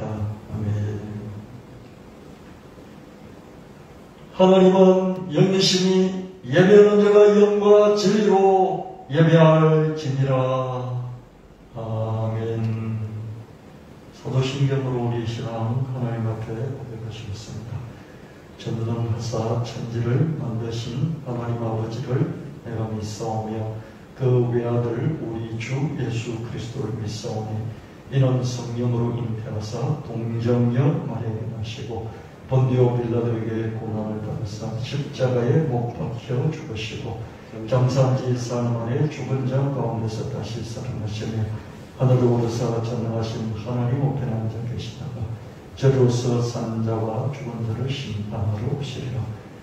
기도합나이다. 아멘. 하나님은 영이시니 예배하는 자가 영과 진리로 예배할지니라. 아멘. 사도신경으로 우리 신앙 하나님 앞에 고백하시겠습니다. 전능한 하사 천지를 만드신 하나님 아버지를 내가 믿사오며 그 외아들 우리 주 예수 그리스도를 믿사오니 이는 성령으로 잉태하사 동정녀 마리아에게 나시고 본디오 빌라도에게 고난을 받으사 십자가에 못 박혀 죽으시고 장사한 지 4일 만에 죽은 자 가운데서 다시 살아나시며 하늘로 오르사 전능하신 하나님 우편에 앉아 계시다가 저로서 산 자와 죽은 자를 심판하러 오시리라.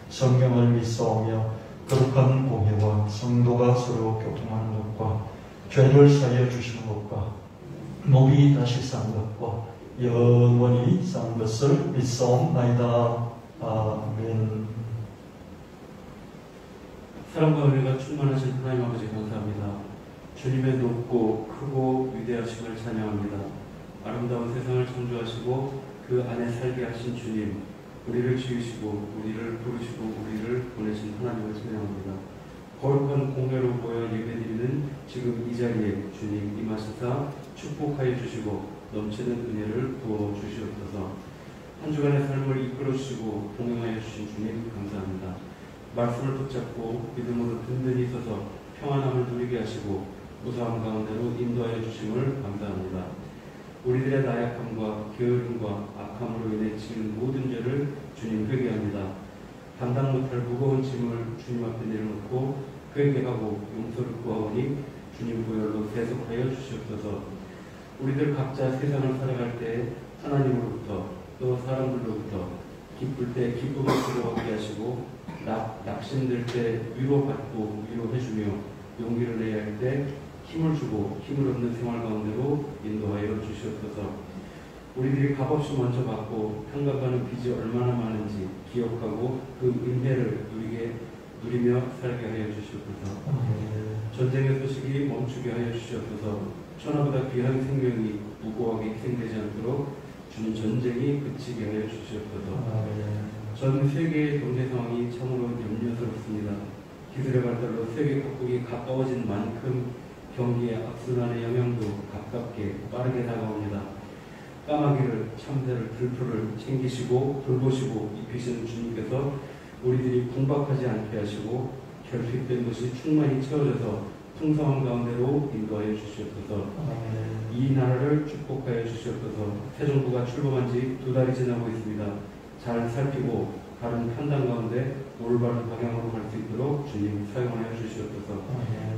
성경을 믿사오며 거룩한 공예와 성도가 서로 교통하는 것과 죄를 사하여 주시는 것과 몸이 다시 산 것과 영원히 산 것을 믿사옵나이다. 아멘. 사랑과 은혜가 충만하신 하나님 아버지 감사합니다. 주님의 높고 크고 위대하심을 찬양합니다. 아름다운 세상을 창조하시고 그 안에 살게 하신 주님, 우리를 지으시고 우리를 부르시고 우리를 보내신 하나님을 찬양합니다. 거룩한 공회로 모여 예배드리는 지금 이 자리에 주님 임하시사 축복하여 주시고 넘치는 은혜를 부어 주시옵소서. 한 주간의 삶을 이끌어 주시고 동행하여 주신 주님 감사합니다. 말씀을 붙잡고 믿음으로 든든히 서서 평안함을 누리게 하시고 무사함 가운데로 인도하여 주심을 감사합니다. 우리들의 나약함과 게으름과 악함으로 인해 지은 모든 죄를 주님 회개합니다. 감당 못할 무거운 짐을 주님 앞에 내려놓고 회개하고 용서를 구하오니 주님 보혈로 대속하여 주시옵소서. 우리들 각자 세상을 살아갈 때 하나님으로부터 또 사람들로부터 기쁠 때 기쁨을 주고받게 하시고 낙심될 때 위로받고 위로해주며 용기를 내야 할 때 힘을 주고 힘을 얻는 생활 가운데로 인도하여 주시옵소서. 우리들이 값없이 먼저 받고 평가하는 빚이 얼마나 많은지 기억하고 그 은혜를 누리며 살게 하여 주시옵소서. 전쟁의 소식이 멈추게 하여 주시옵소서. 천하보다 귀한 생명이 무고하게 희생되지 않도록 주님 전쟁이 그치게 하여 주시옵소서. 전 세계의 경제 상황이 참으로 염려스럽습니다. 기술의 발달로 세계 각국이 가까워진 만큼 경기의 악순환의 영향도 가깝게 빠르게 다가옵니다. 까마귀를 참새를 들풀을 챙기시고 돌보시고 입히시는 주님께서 우리들이 궁박하지 않게 하시고 결핍된 것이 충만히 채워져서 풍성한 가운데로 인도하여 주시옵소서. 이 나라를 축복하여 주시옵소서. 새 정부가 출범한 지 2달이 지나고 있습니다. 잘 살피고 바른 판단 가운데 올바른 방향으로 갈 수 있도록 주님 사용하여 주시옵소서.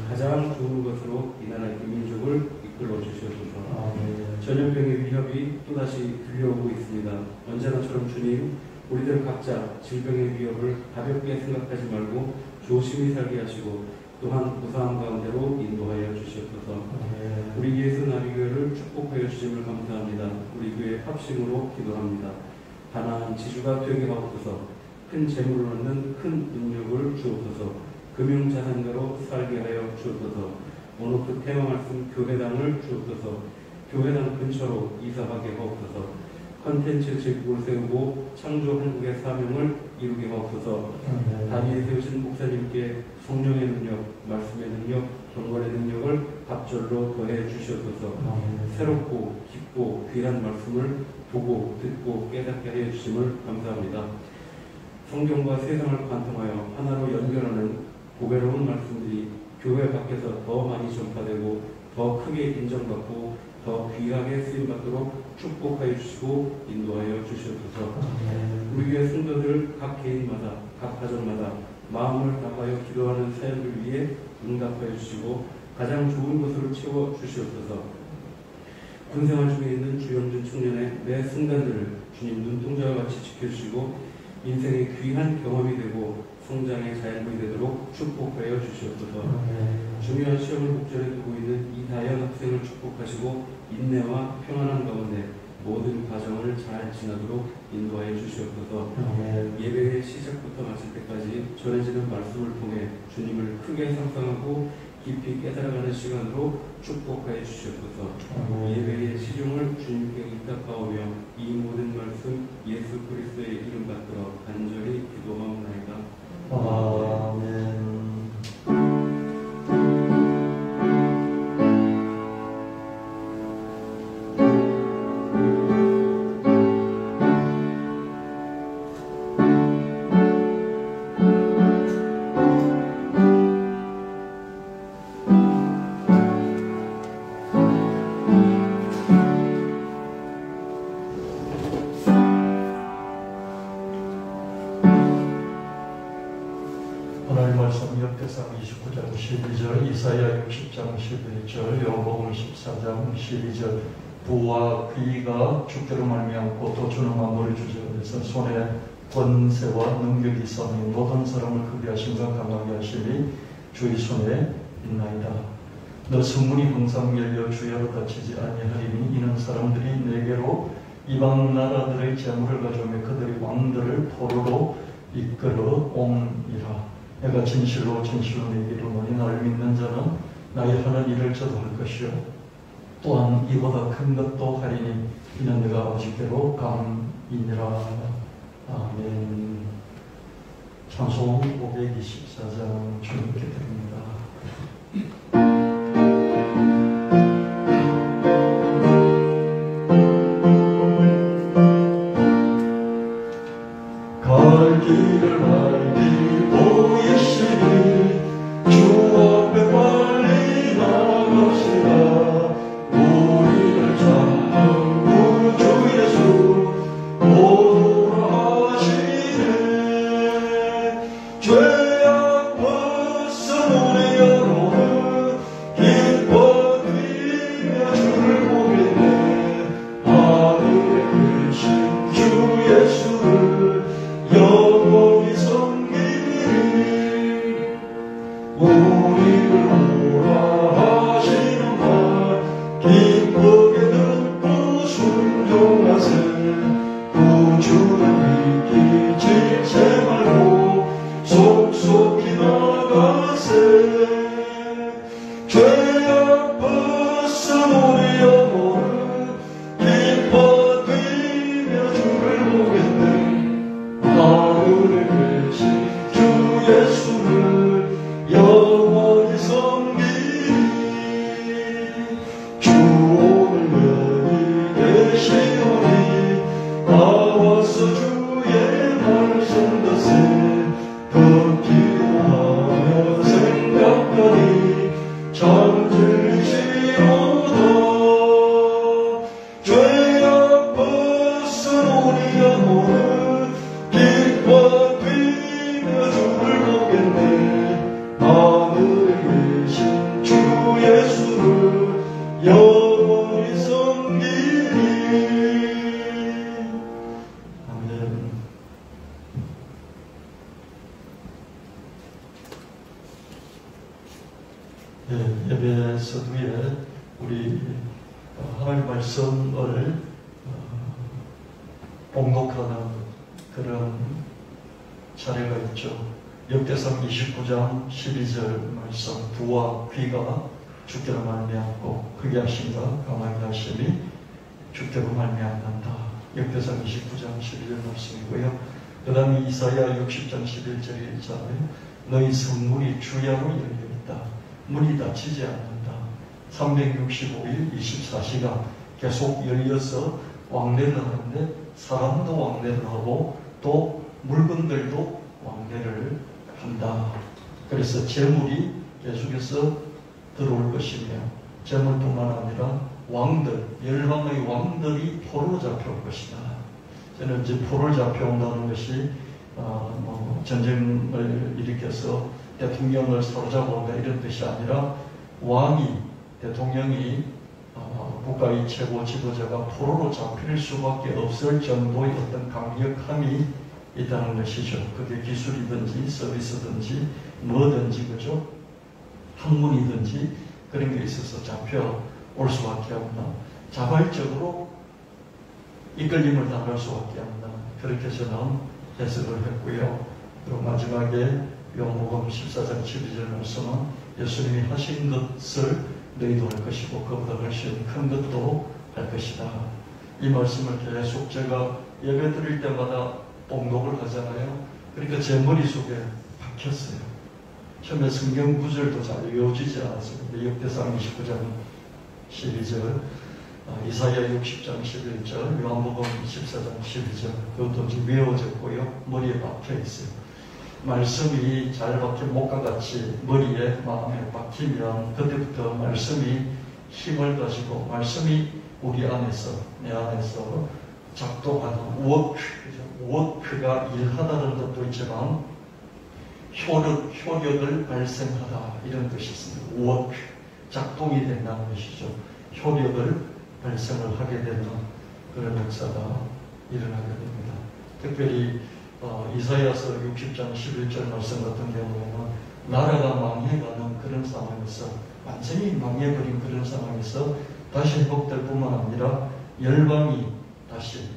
가장 좋은 것으로 이 나라 민족을 이끌어 주시옵소서. 전염병의 위협이 또다시 들려오고 있습니다. 언제나처럼 주님, 우리들 각자 질병의 위협을 가볍게 생각하지 말고 조심히 살게 하시고 또한 무사함 가운데로 인도하여 주시옵소서. 우리 예수 나비교회를 축복하여 주심을 감사합니다. 우리 교회 합심으로 기도합니다. 가난한 지주가 되게 하옵소서. 큰 재물을 얻는 큰 능력을 주옵소서. 금융자산가로 살게 하여 주옵소서. 오늘 테마 말씀 교회당을 주옵소서. 교회당 근처로 이사하게 하옵소서. 컨텐츠 제국을 세우고 창조 한국의 사명을 이루게 하옵소서. 다니엘 세우신 목사님께 성령의 능력, 말씀의 능력, 경건의 능력을 갑절로 더해 주시옵소서. 새롭고 깊고 귀한 말씀을 보고 듣고 깨닫게 하여 주심을 감사합니다. 성경과 세상을 관통하여 하나로 연결하는 보배로운 말씀들이 교회 밖에서 더 많이 전파되고 더 크게 인정받고 더 귀하게 쓰임받도록 축복하여 주시고 인도하여 주시옵소서. 우리 교회 성도들 각 개인마다 각 가정마다 마음을 다하여 기도하는 사연을 위해 응답하여 주시고 가장 좋은 것으로 채워 주시옵소서. 군생활 중에 있는 주영준 청년의 매 순간들을 주님 눈동자와 같이 지켜주시고 인생의 귀한 경험이 되고 성장의 자양분이 되도록 축복하여 주시옵소서. 중요한 시험을 목전에 두고 있는 이다현 학생을 축복하시고 인내와 평안함 가운데 모든 과정을 잘 지나도록 인도하여 주시옵소서. 예배의 시작부터 마칠 때까지 전해지는 말씀을 통해 주님을 크게 상상하고 깊이 깨달아가는 시간으로 축복하여 주시옵소서. 예배의 시중을 주님께 의탁하오며 이 모든 말씀 예수 그리스도의 이름 받들어 간절히 기도하옵나이다. 아멘. 오늘 말씀 역대상 29장 12절, 이사야 60장 11절, 요한복음 14장 12절. 부와 귀가 주께로 말미암고 또 주는 만물의 주제로서 손에 권세와 능력이 있사오니 모든 사람을 크게 하심과 강하게 하시니 주의 손에 있나이다. 너 성문이 항상 열려 주야로 닫히지 아니하리니 이는 사람들이 내게로 이방 나라들의 재물을 가져오며 그들의 왕들을 포로로 이끌어 옴이라. 내가 진실로 내게 이르노니 나를 믿는 자는 나의 하는 일을 저도 할 것이요 또한 이보다 큰 것도 하리니 이는 내가 아버지께로 감이니라. 아멘. 찬송 524장 주님께 드립니다. 갈 길을 알기 보이시니 주 앞에 빨리 나갑시다. 우리를 찾는 구주 예수 오라 하시네. 죄악 벗어오니 여러분 기뻐 뛰며 주를 보겠네. 하늘에 계신 주 예수를 영원히 섬기리. 우리를 오라 하시는 말 기쁘게 듣고 순종하세. 구주를 믿기 질세 말고 속속히 나가세. 죄악 벗어오니 영혼은 기뻐 뛰며 주를 보겠네. 하늘에 계신 주 예수를 영원히 섬기리. 주 오늘 여기 계시오니 나와서 주의 말씀 듣세. 듣기도 하며 생각하니 참 들리시로다. 죄악 벗어오니 영혼은 기뻐 뛰며 주를 보겠네. 하늘에 계신 주 예수를 영원히 섬기리. 아멘. 예배 서두에 우리 하나님 말씀을 봉독하는 그런 차례가 있죠. 역대상 29장 12절 말씀, 부와 귀가 주께로 말미암고 크게 하심과 강하게 하심이 주께로 말미암는다. 역대상 29장 12절 말씀이고요. 그 다음에 이사야 60장 11절에 있잖아요. 너희 성문이 주야로 열려있다. 문이 닫히지 않는다. 365일 24시간 계속 열려서 왕래를 하는데 사람도 왕래를 하고 또 물건들도 왕래를 한다. 그래서 재물이 계속해서 들어올 것이며 재물뿐만 아니라 왕들, 열방의 왕들이 포로로 잡혀올 것이다. 저는 이제 포로로 잡혀온다는 것이 전쟁을 일으켜서 대통령을 사로잡아온다 이런 뜻이 아니라 왕이, 대통령이 국가의 최고 지도자가 포로로 잡힐 수밖에 없을 정도의 어떤 강력함이 있다는 것이죠. 그게 기술이든지 서비스든지 뭐든지 그죠? 학문이든지 그런 게 있어서 잡혀올 수밖에 없는, 자발적으로 이끌림을 당할 수밖에 없는, 그렇게 저는 해석을 했고요. 그리고 마지막에 요한복음 14장 12절 말씀은 예수님이 하신 것을 너희도 할 것이고 그보다 훨씬 큰 것도 할 것이다. 이 말씀을 계속 제가 예배 드릴 때마다 봉독을 하잖아요. 그러니까 제 머릿속에 박혔어요. 처음에 성경 구절도 잘 외워지지 않았어요. 근데 역대상 29장 12절, 이사야 60장 11절, 요한복음 14장 12절, 그것도 지금 외워졌고요. 머리에 박혀 있어요. 말씀이 잘 박힌 목과 같이 머리에 마음에 박히면 그때부터 말씀이 힘을 가지고 말씀이 우리 안에서, 내 안에서 작동하는 워크가 일하다는 것도 있지만 효력을 발생하다 이런 뜻이 있습니다. 워크, 작동이 된다는 것이죠. 효력을 발생을 하게 되는 그런 역사가 일어나게 됩니다. 특별히 이사야서 60장 11절 말씀 같은 경우에는 나라가 망해가는 그런 상황에서, 완전히 망해버린 그런 상황에서 다시 회복될 뿐만 아니라 열방이 다시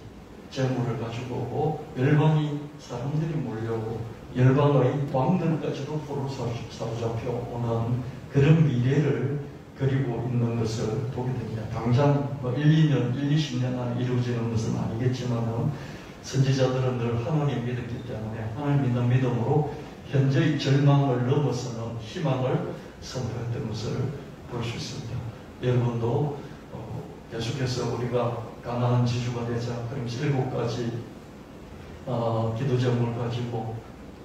재물을 가지고 오고 열방이 사람들이 몰려오고 열방의 왕들까지도 포로 사로잡혀 오는 그런 미래를 그리고 있는 것을 보게 됩니다. 당장 1, 20년 안에 이루어지는 것은 아니겠지만 선지자들은 늘 하나님 믿었기 때문에 하나님 믿는 믿음으로 현재의 절망을 넘어서는 희망을 선포했던 것을 볼 수 있습니다. 여러분도 계속해서 우리가 가나안 지주가 되자 그러면서 7가지 기도 제목을 가지고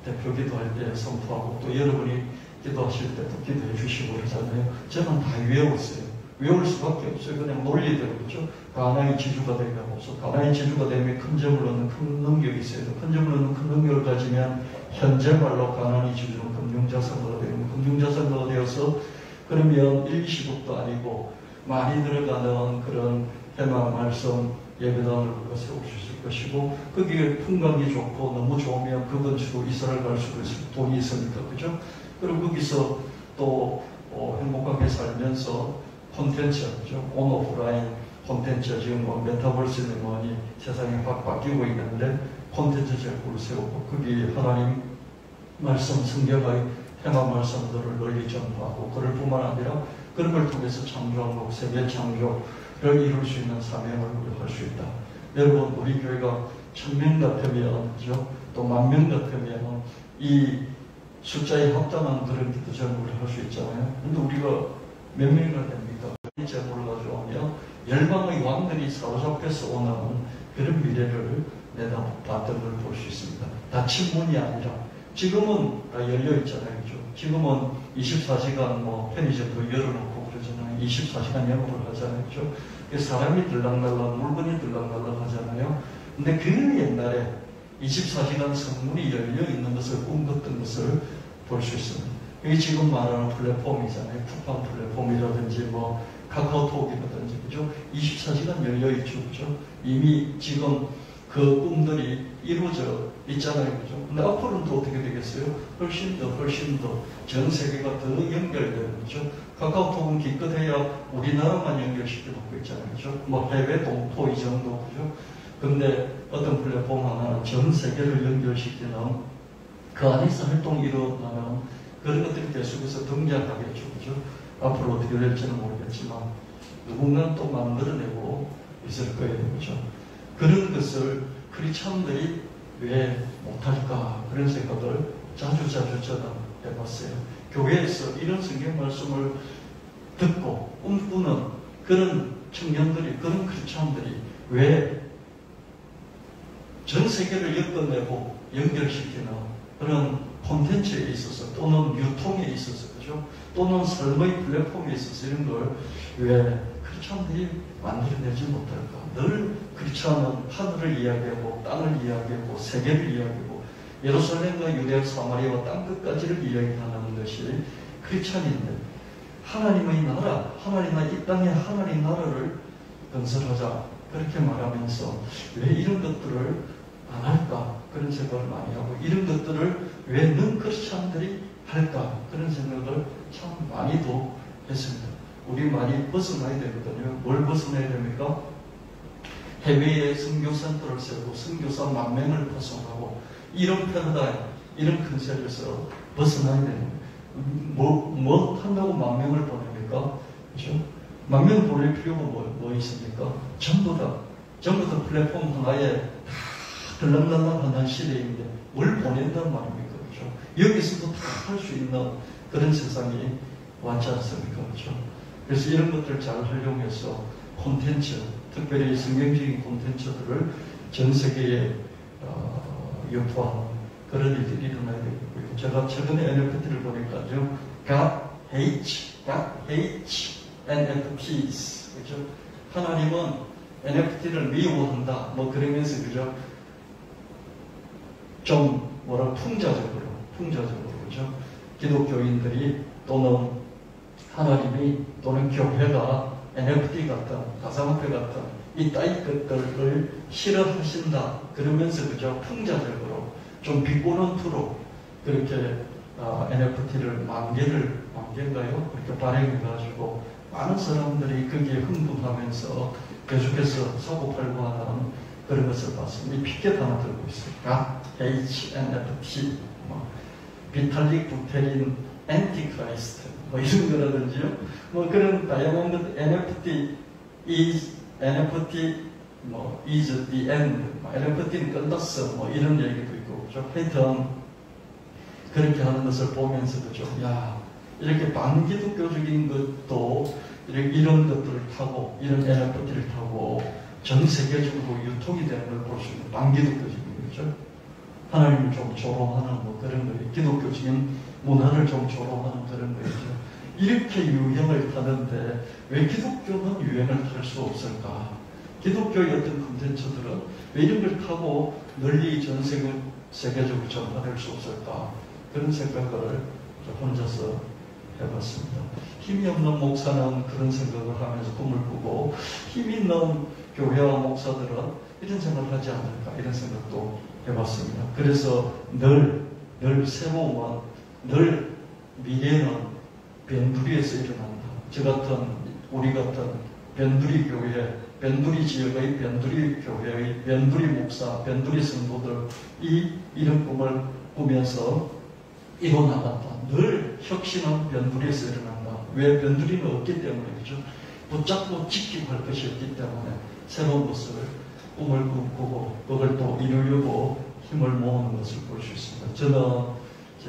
대표 기도할 때 선포하고 또 여러분이 기도하실 때도 기도해 주시고 그러잖아요. 저는 다 외웠어요. 외울 수밖에 없어요. 그냥 논리대로, 그렇죠? 가나안의 지주가 되게 하고서 가나안의 지주가 되면 큰 점을 얻는 큰 능력이 있어요. 큰 점을 얻는 큰 능력을 가지면 현재 말로 가나안의 지주는 금융자산가가 되고 금융자산가가 되어서 그러면 1,20억도 아니고 많이 들어가는 그런 해망 말씀 예배당을 세울 수 있을 것이고 거기에 풍광이 좋고 너무 좋으면 그 근처로 이사를 갈 수도 있을 돈이 있으니까, 그죠? 그리고 거기서 또 행복하게 살면서 콘텐츠, 그죠? 온오프라인 콘텐츠 지금 메타버스는 뭐니 세상에 바뀌고 있는데 콘텐츠 제국을 세우고 거기 하나님 말씀 성경의 해망 말씀들을 널리 전파하고 그럴 뿐만 아니라 그런 걸 통해서 창조하고 세계 창조를 이룰 수 있는 사명을 할 수 있다. 여러분, 우리 교회가 1,000명 같으면, 그죠? 또 10,000명 같으면 이 숫자에 합당한 그런 기도 제목을 할 수 있잖아요. 근데 우리가 몇 명이나 됩니까? 이 제목을 가져오면 열방의 왕들이 사로잡혀서 오는 그런 미래를 내다봤던 걸 볼 수 있습니다. 닫힌 문이 아니라 지금은 다 열려 있잖아요. 그죠? 지금은 24시간 편의점도 열어놓고 그러잖아요. 24시간 영업을 하잖아요. 그죠? 사람이 들락날락, 물건이 들락날락 하잖아요. 근데 그 옛날에 24시간 성문이 열려 있는 것을 꿈꿨던 것을 볼 수 있습니다. 이게 지금 말하는 플랫폼이잖아요. 쿠팡 플랫폼이라든지 카카오톡이라든지, 그죠? 24시간 열려 있죠. 그죠? 이미 지금 그 꿈들이 이루어져 있잖아요. 그죠? 근데 앞으로는 또 어떻게 되겠어요? 훨씬 더 전 세계가 더 연결되는 거죠. 카카오톡은 기껏해야 우리나라만 연결시켜놓고 있잖아요. 그죠? 해외 동포 이 정도, 그죠? 근데 어떤 플랫폼 하나는 전 세계를 연결시키는 그 안에서 활동이 일어나면 그런 것들이 계속해서 등장하겠죠. 그죠? 앞으로 어떻게 될지는 모르겠지만 누군가 또 만들어내고 있을 거예요. 그죠? 그런 것을 크리스찬들이 왜 못할까 그런 생각을 자주 저는 해봤어요. 교회에서 이런 성경 말씀을 듣고 꿈꾸는 그런 청년들이, 그런 크리스찬들이 왜 전 세계를 엮어내고 연결시키는 그런 콘텐츠에 있어서 또는 유통에 있어서, 그죠? 또는 삶의 플랫폼에 있어서 이런 걸 왜 크리스찬들이 만들어내지 못할까? 늘 크리스찬은 하늘을 이야기하고 땅을 이야기하고 세계를 이야기하고 예루살렘과 유대와 사마리아와 땅끝까지를 이야기하는 것이 크리스찬인데 하나님의 나라, 이 땅에 하나님 나라를 건설하자 그렇게 말하면서 왜 이런 것들을 안 할까 그런 생각을 많이 하고 이런 것들을 왜 는 크리스찬들이 할까 그런 생각을 참 많이도 했습니다. 우리 많이 벗어나야 되거든요. 뭘 벗어나야 됩니까? 해외에 선교센터를 세우고 선교사 10,000명을 파송하고 이런 패러다임, 이런 컨셉에서 벗어나야 됩니다. 뭐 한다고 10,000명을 보냅니까? 그렇죠? 10,000명 보낼 필요가 뭐 있습니까? 전부 다 전부 다 플랫폼 하나에 다 들락날락하는 시대인데 뭘 보낸단 말입니까? 그렇죠? 여기서도 다 할 수 있는 그런 세상이 왔지 않습니까? 그렇죠? 그래서 이런 것들을 잘 활용해서 콘텐츠, 특별히 성경적인 콘텐츠들을 전 세계에 유포하는 그런 일들이 일어나야 되겠고요. 제가 최근에 NFT를 보니까요, God hates NFTs. 그죠? 하나님은 NFT를 미워한다. 뭐 그러면서 그죠? 좀 풍자적으로 그죠? 기독교인들이 또는 하나님이 또는 교회가 NFT 같은 가상화폐 같은 이 따위 것들을 싫어하신다. 그러면서 그저 풍자적으로 좀 비꼬는 투로 그렇게 NFT를 만개인가요? 그렇게 발행해가지고 많은 사람들이 거기에 흥분하면서 계속해서 사고팔고 하는 그런 것을 봤습니다. 이 피켓 하나 들고 있어요. HNFT, 비탈릭 부테린 엔티크라이스트, 뭐 이런 거라든지요. 뭐 그런 다양한 것, NFT is the end, NFT는 끝났어, 뭐 이런 얘기도 있고, 그죠? 하여튼 그렇게 하는 것을 보면서도 좀, 이렇게 반기독교적인 것도 이런 것들을 타고, 이런 NFT를 타고 전 세계적으로 유통이 되는 걸 볼 수 있는 반기독교적인 거죠. 하나님을 좀 조롱하는 뭐 그런 거예요. 기독교적인 문화를 좀 조롱하는 그런 거죠. 이렇게 유행을 타는데 왜 기독교는 유행을 탈 수 없을까? 기독교의 어떤 콘텐츠들은 왜 이런 걸 타고 널리 전 세계적으로 전파될 수 없을까? 그런 생각을 혼자서 해봤습니다. 힘이 없는 목사는 그런 생각을 하면서 꿈을 꾸고 힘 있는 교회와 목사들은 이런 생각을 하지 않을까? 이런 생각도 해봤습니다. 그래서 늘 새로운 늘 미래는 변두리에서 일어난다. 우리 같은 변두리 교회, 변두리 지역의 변두리 교회의 변두리 목사, 변두리 성도들이 이런 꿈을 꾸면서 이뤄나간다. 늘 혁신은 변두리에서 일어난다. 왜? 변두리는 없기 때문에, 그죠? 붙잡고 지키고 할 것이 없기 때문에 새로운 것을 꿈을 꾸고 그걸 또 이루려고 힘을 모으는 것을 볼 수 있습니다. 저는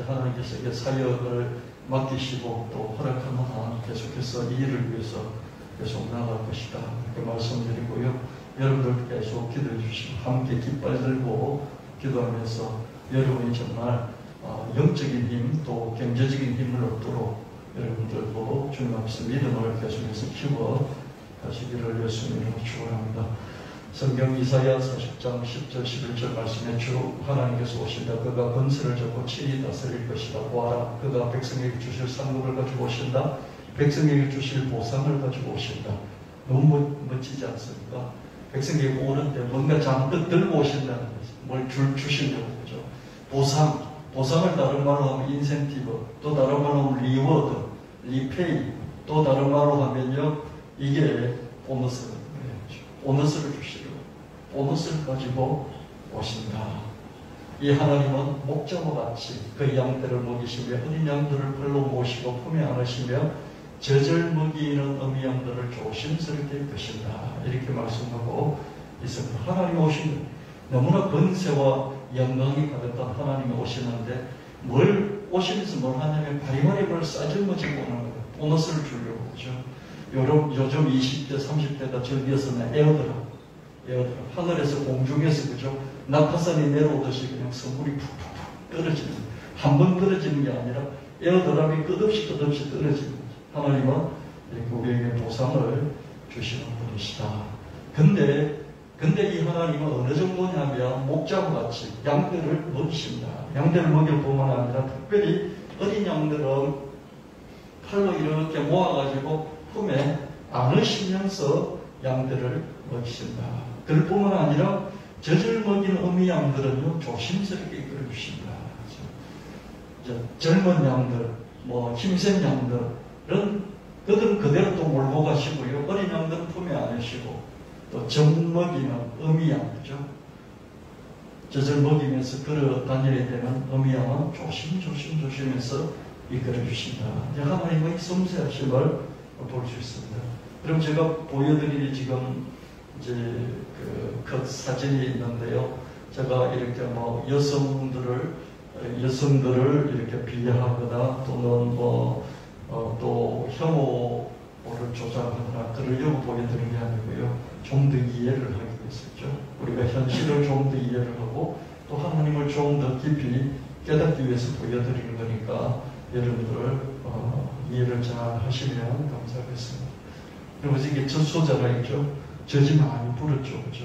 하나님께서 이 사역을 맡기시고 또 허락하는 한 계속해서 이 일을 위해서 계속 나아갈 것이다. 이렇게 말씀드리고요. 여러분들 계속 기도해 주시고 함께 깃발 들고 기도하면서 여러분이 정말 영적인 힘 또 경제적인 힘을 얻도록 여러분들도 주님 앞에서 믿음을 계속해서 키워 가시기를 예수님으로 축원합니다. 성경 이사야 40장 10절 11절 말씀에 주 하나님께서 오신다. 그가 권세를 잡고 친히 다스릴 것이다. 보아라. 그가 백성에게 주실 상급을 가지고 오신다. 백성에게 주실 보상을 가지고 오신다. 너무 멋지지 않습니까? 백성에게 오는데 뭔가 잔뜩 들고 오신다는 거죠. 뭘 주시려고 그죠. 보상을 다른 말로 하면 인센티브, 또 다른 말로 하면 리워드, 리페이, 또 다른 말로 하면요 이게 보너스를 주시려고 보너스를 가지고 오신다. 이 하나님은 목자와 같이 그 양떼를 먹이시며 어린 양들을 벌로 모시고 품에 안으시며 젖을 먹이는 어미 양들을 조심스럽게 드신다. 이렇게 말씀하고 있습니다. 하나님이 오시는 너무나 권세와 영광이 가득한 하나님이 오시는데 오시면서 뭘 하냐면 바리바리를 싸질머지고 오는 거예요. 보너스를 주려고 그죠. 요즘 20대 30대가 저기에서는 에어드랍 하늘에서 공중에서 그죠 낙하산이 내려오듯이 그냥 선물이 푹푹 떨어지는 한 번 떨어지는 게 아니라 에어드랍이 끝없이 떨어지는 거죠. 하나님은 이렇게 우리에게 보상을 주시는 분이시다. 근데 이 하나님은 어느 정도냐면 목자와 같이 양들을 먹이신다. 양들을 먹일 뿐만 아니라 특별히 어린 양들은 팔로 이렇게 모아가지고 품에 안으시면서 양들을 먹이신다. 그럴 뿐만 아니라 젖을 먹이는 어미 양들은요 조심스럽게 이끌어주신다. 젊은 양들, 힘센 양들은 그들은 그대로 또 몰고 가시고요. 어린 양들은 품에 안으시고 또 젖 먹이는 어미 양, 그죠? 젖을 먹이면서 걸어 다녀야 되는 어미 양은 조심해서 이끌어주신다. 하나님의 섬세하심을 볼 수 있습니다. 그럼 제가 보여드릴 지금 이제 그 사진이 있는데요. 제가 이렇게 뭐 여성들을 이렇게 비하하거나 또는 또 혐오를 조장하거나 그러려고 보여드리는 게 아니고요. 좀 더 이해를 하기 위해서죠. 우리가 현실을 좀 더 이해를 하고 또 하나님을 좀 더 깊이 깨닫기 위해서 보여드리는 거니까 여러분들 이해를 잘 하시면 감사하겠습니다. 그리고 이게 젖소자가 있죠. 젖이 많이 불었죠. 그죠?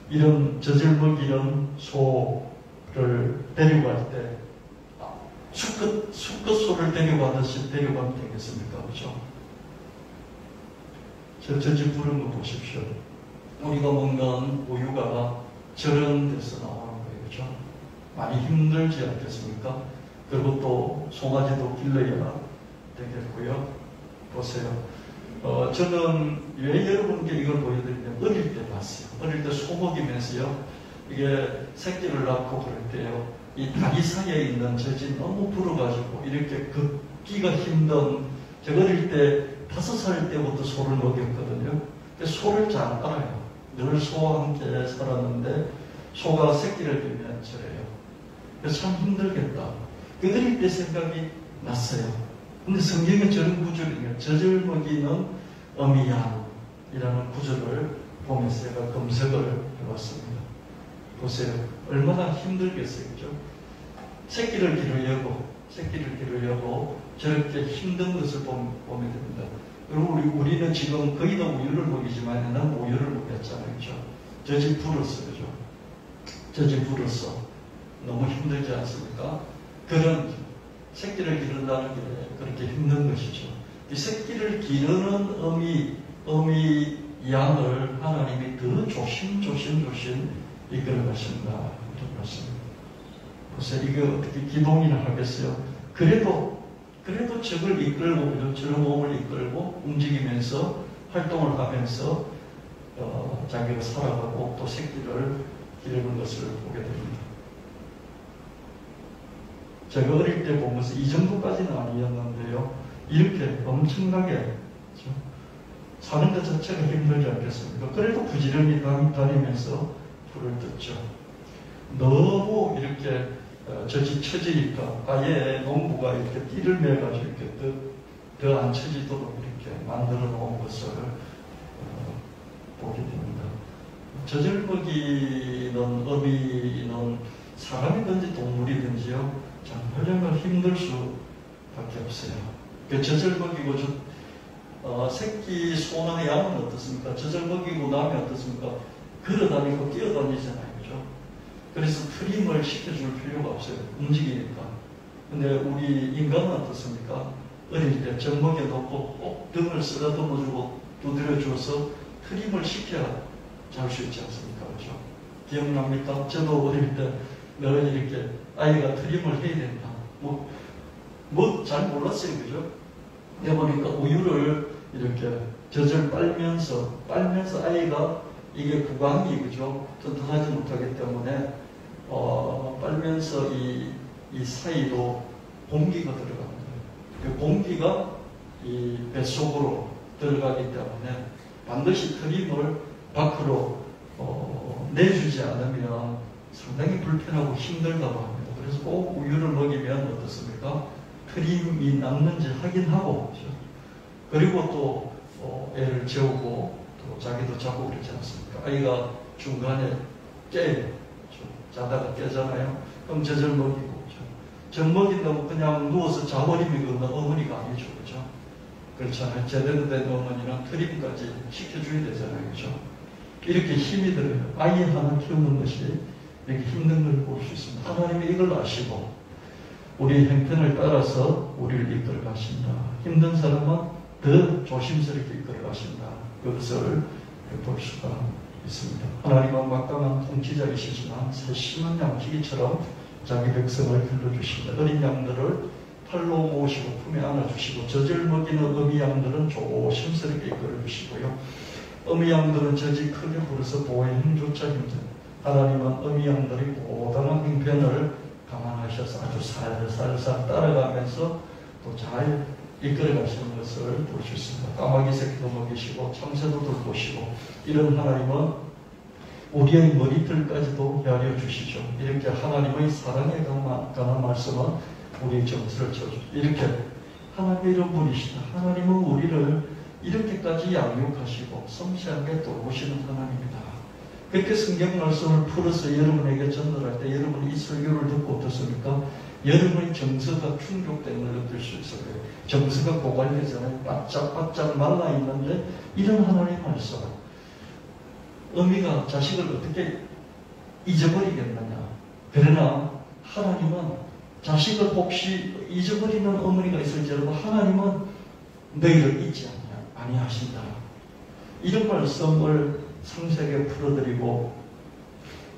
이런 젖을 먹이는 소를 데려갈 때 수컷소를 데려가듯이 데려가면 되겠습니까? 그죠? 저 젖이 부른 거 보십시오. 우리가 먹는 우유가 저런 데서 나오는 거예요. 그죠? 많이 힘들지 않겠습니까? 그리고 또 송아지도 길러야 되겠고요. 보세요. 저는 왜 여러분께 이걸 보여드리냐면 어릴 때 봤어요. 어릴 때 소 먹이면서요. 이게 새끼를 낳고 그럴 때요. 이 다리 사이에 있는 젖이 너무 불어가지고 이렇게 걷기가 힘든, 제가 어릴 때 5살 때부터 소를 먹였거든요. 근데 소를 잘 알아요. 늘 소와 함께 살았는데 소가 새끼를 들면 저래요. 그래서 참 힘들겠다. 어릴 때 생각이 났어요. 근데 성경에 저런 구절이에요. 젖을 먹이는 어미양이라는 구절을 보면서 제가 검색을 해봤습니다. 보세요. 얼마나 힘들겠어요. 그죠? 새끼를 기르려고 저렇게 힘든 것을 보면 됩니다. 그리고 우리는 지금 거의 다 우유를 먹이지만 옛날은 우유를 먹였잖아요. 그죠? 젖이 불었어. 그죠? 젖이 불었어. 너무 힘들지 않습니까? 그런 새끼를 기른다는 게 그렇게 힘든 것이죠. 이 새끼를 기르는 어미 양을 하나님이 더 조심조심 이끌어 가신다. 이런 말씀입니다. 보세요. 이게 어떻게 기동이나 하겠어요? 그래도 적을 이끌고, 저런 몸을 이끌고 움직이면서 활동을 하면서 자기가 살아가고 또 새끼를 기르는 것을 보게 됩니다. 제가 어릴 때 보면서 이 정도까지는 아니었는데요. 이렇게 엄청나게 그렇죠? 사는 것 자체가 힘들지 않겠습니까? 그래도 부지런히 다니면서 불을 떴죠. 너무 이렇게 젖이 처지니까 아예 농부가 이렇게 띠를 매가지고 이렇게 더 안 처지도록 이렇게 만들어 놓은 것을 보게 됩니다. 젖을 먹이는 어미는 사람이든지 동물이든지요. 정말 힘들 수밖에 없어요. 그 젖을 먹이고 새끼 소나 양은 어떻습니까? 젖을 먹이고 나면 어떻습니까? 걸어다니고 뛰어다니잖아요. 그죠? 그래서 트림을 시켜줄 필요가 없어요. 움직이니까. 근데 우리 인간은 어떻습니까? 어릴 때 젖 먹여놓고 꼭 등을 쓰다듬어주고 두드려줘서 트림을 시켜야 잘 수 있지 않습니까? 그죠? 기억납니까? 저도 어릴 때 늘 이렇게 아이가 트림을 해야 된다. 잘 몰랐어요. 그죠? 해보니까 우유를 이렇게 젖을 빨면서 아이가 이게 구강이 그죠? 튼튼하지 못하기 때문에 빨면서 이 사이로 공기가 들어갑니다. 그 공기가 이 뱃속으로 들어가기 때문에 반드시 트림을 밖으로 내주지 않으면 상당히 불편하고 힘들다고 합니다. 그래서 꼭 우유를 먹이면 어떻습니까? 트림이 남는지 확인하고 그리고 또 애를 재우고 또 자기도 자고 그러지 않습니까? 아이가 중간에 깨요. 자다가 깨잖아요. 그럼 젖을 먹이고 젖 먹인다고 그냥 누워서 자버리면 그건 어머니가 아니죠. 그죠? 그렇잖아요. 제대로 된 어머니는 트림까지 시켜줘야 되잖아요. 그죠? 이렇게 힘이 들어요. 아이 하나 키우는 것이 이렇게 힘든 걸 볼 수 있습니다. 하나님이 이걸 아시고 우리 형편을 따라서 우리를 이끌어 가신다. 힘든 사람은 더 조심스럽게 이끌어 가신다. 그것을 볼 수가 있습니다. 하나님은 막강한 통치자이시지만 세심한 양치기처럼 자기 백성을 길러주십니다. 어린 양들을 팔로 모시고 품에 안아주시고 젖을 먹이는 어미 양들은 조심스럽게 이끌어주시고요. 어미 양들은 젖이 크게 불어서 보호의 힘조차 힘든 하나님은 어미 양들이 모든 형편을 감안하셔서 아주 살살 따라가면서 또 잘 이끌어 가시는 것을 볼 수 있습니다. 까마귀 새끼도 먹이시고 참새도 돌보시고 이런 하나님은 우리의 머리털까지도 헤아려 주시죠. 이렇게 하나님의 사랑에 관한 말씀은 우리의 정서를 쳐주죠. 이렇게 하나님의 이런 분이시다. 하나님은 우리를 이렇게까지 양육하시고 섬세하게 돌보시는 하나님이다. 그렇게 성경 말씀을 풀어서 여러분에게 전달할 때 여러분이 이 설교를 듣고 어떻습니까? 여러분의 정서가 충족되는 걸 느낄 수 있어요. 정서가 고갈되잖아요. 바짝바짝 말라있는데 이런 하나님 말씀. 어미가 자식을 어떻게 잊어버리겠느냐. 그러나 하나님은 자식을 혹시 잊어버리는 어머니가 있을지라도 하나님은 너희를 잊지 아니하신다. 이런 말씀을 상세하게 풀어드리고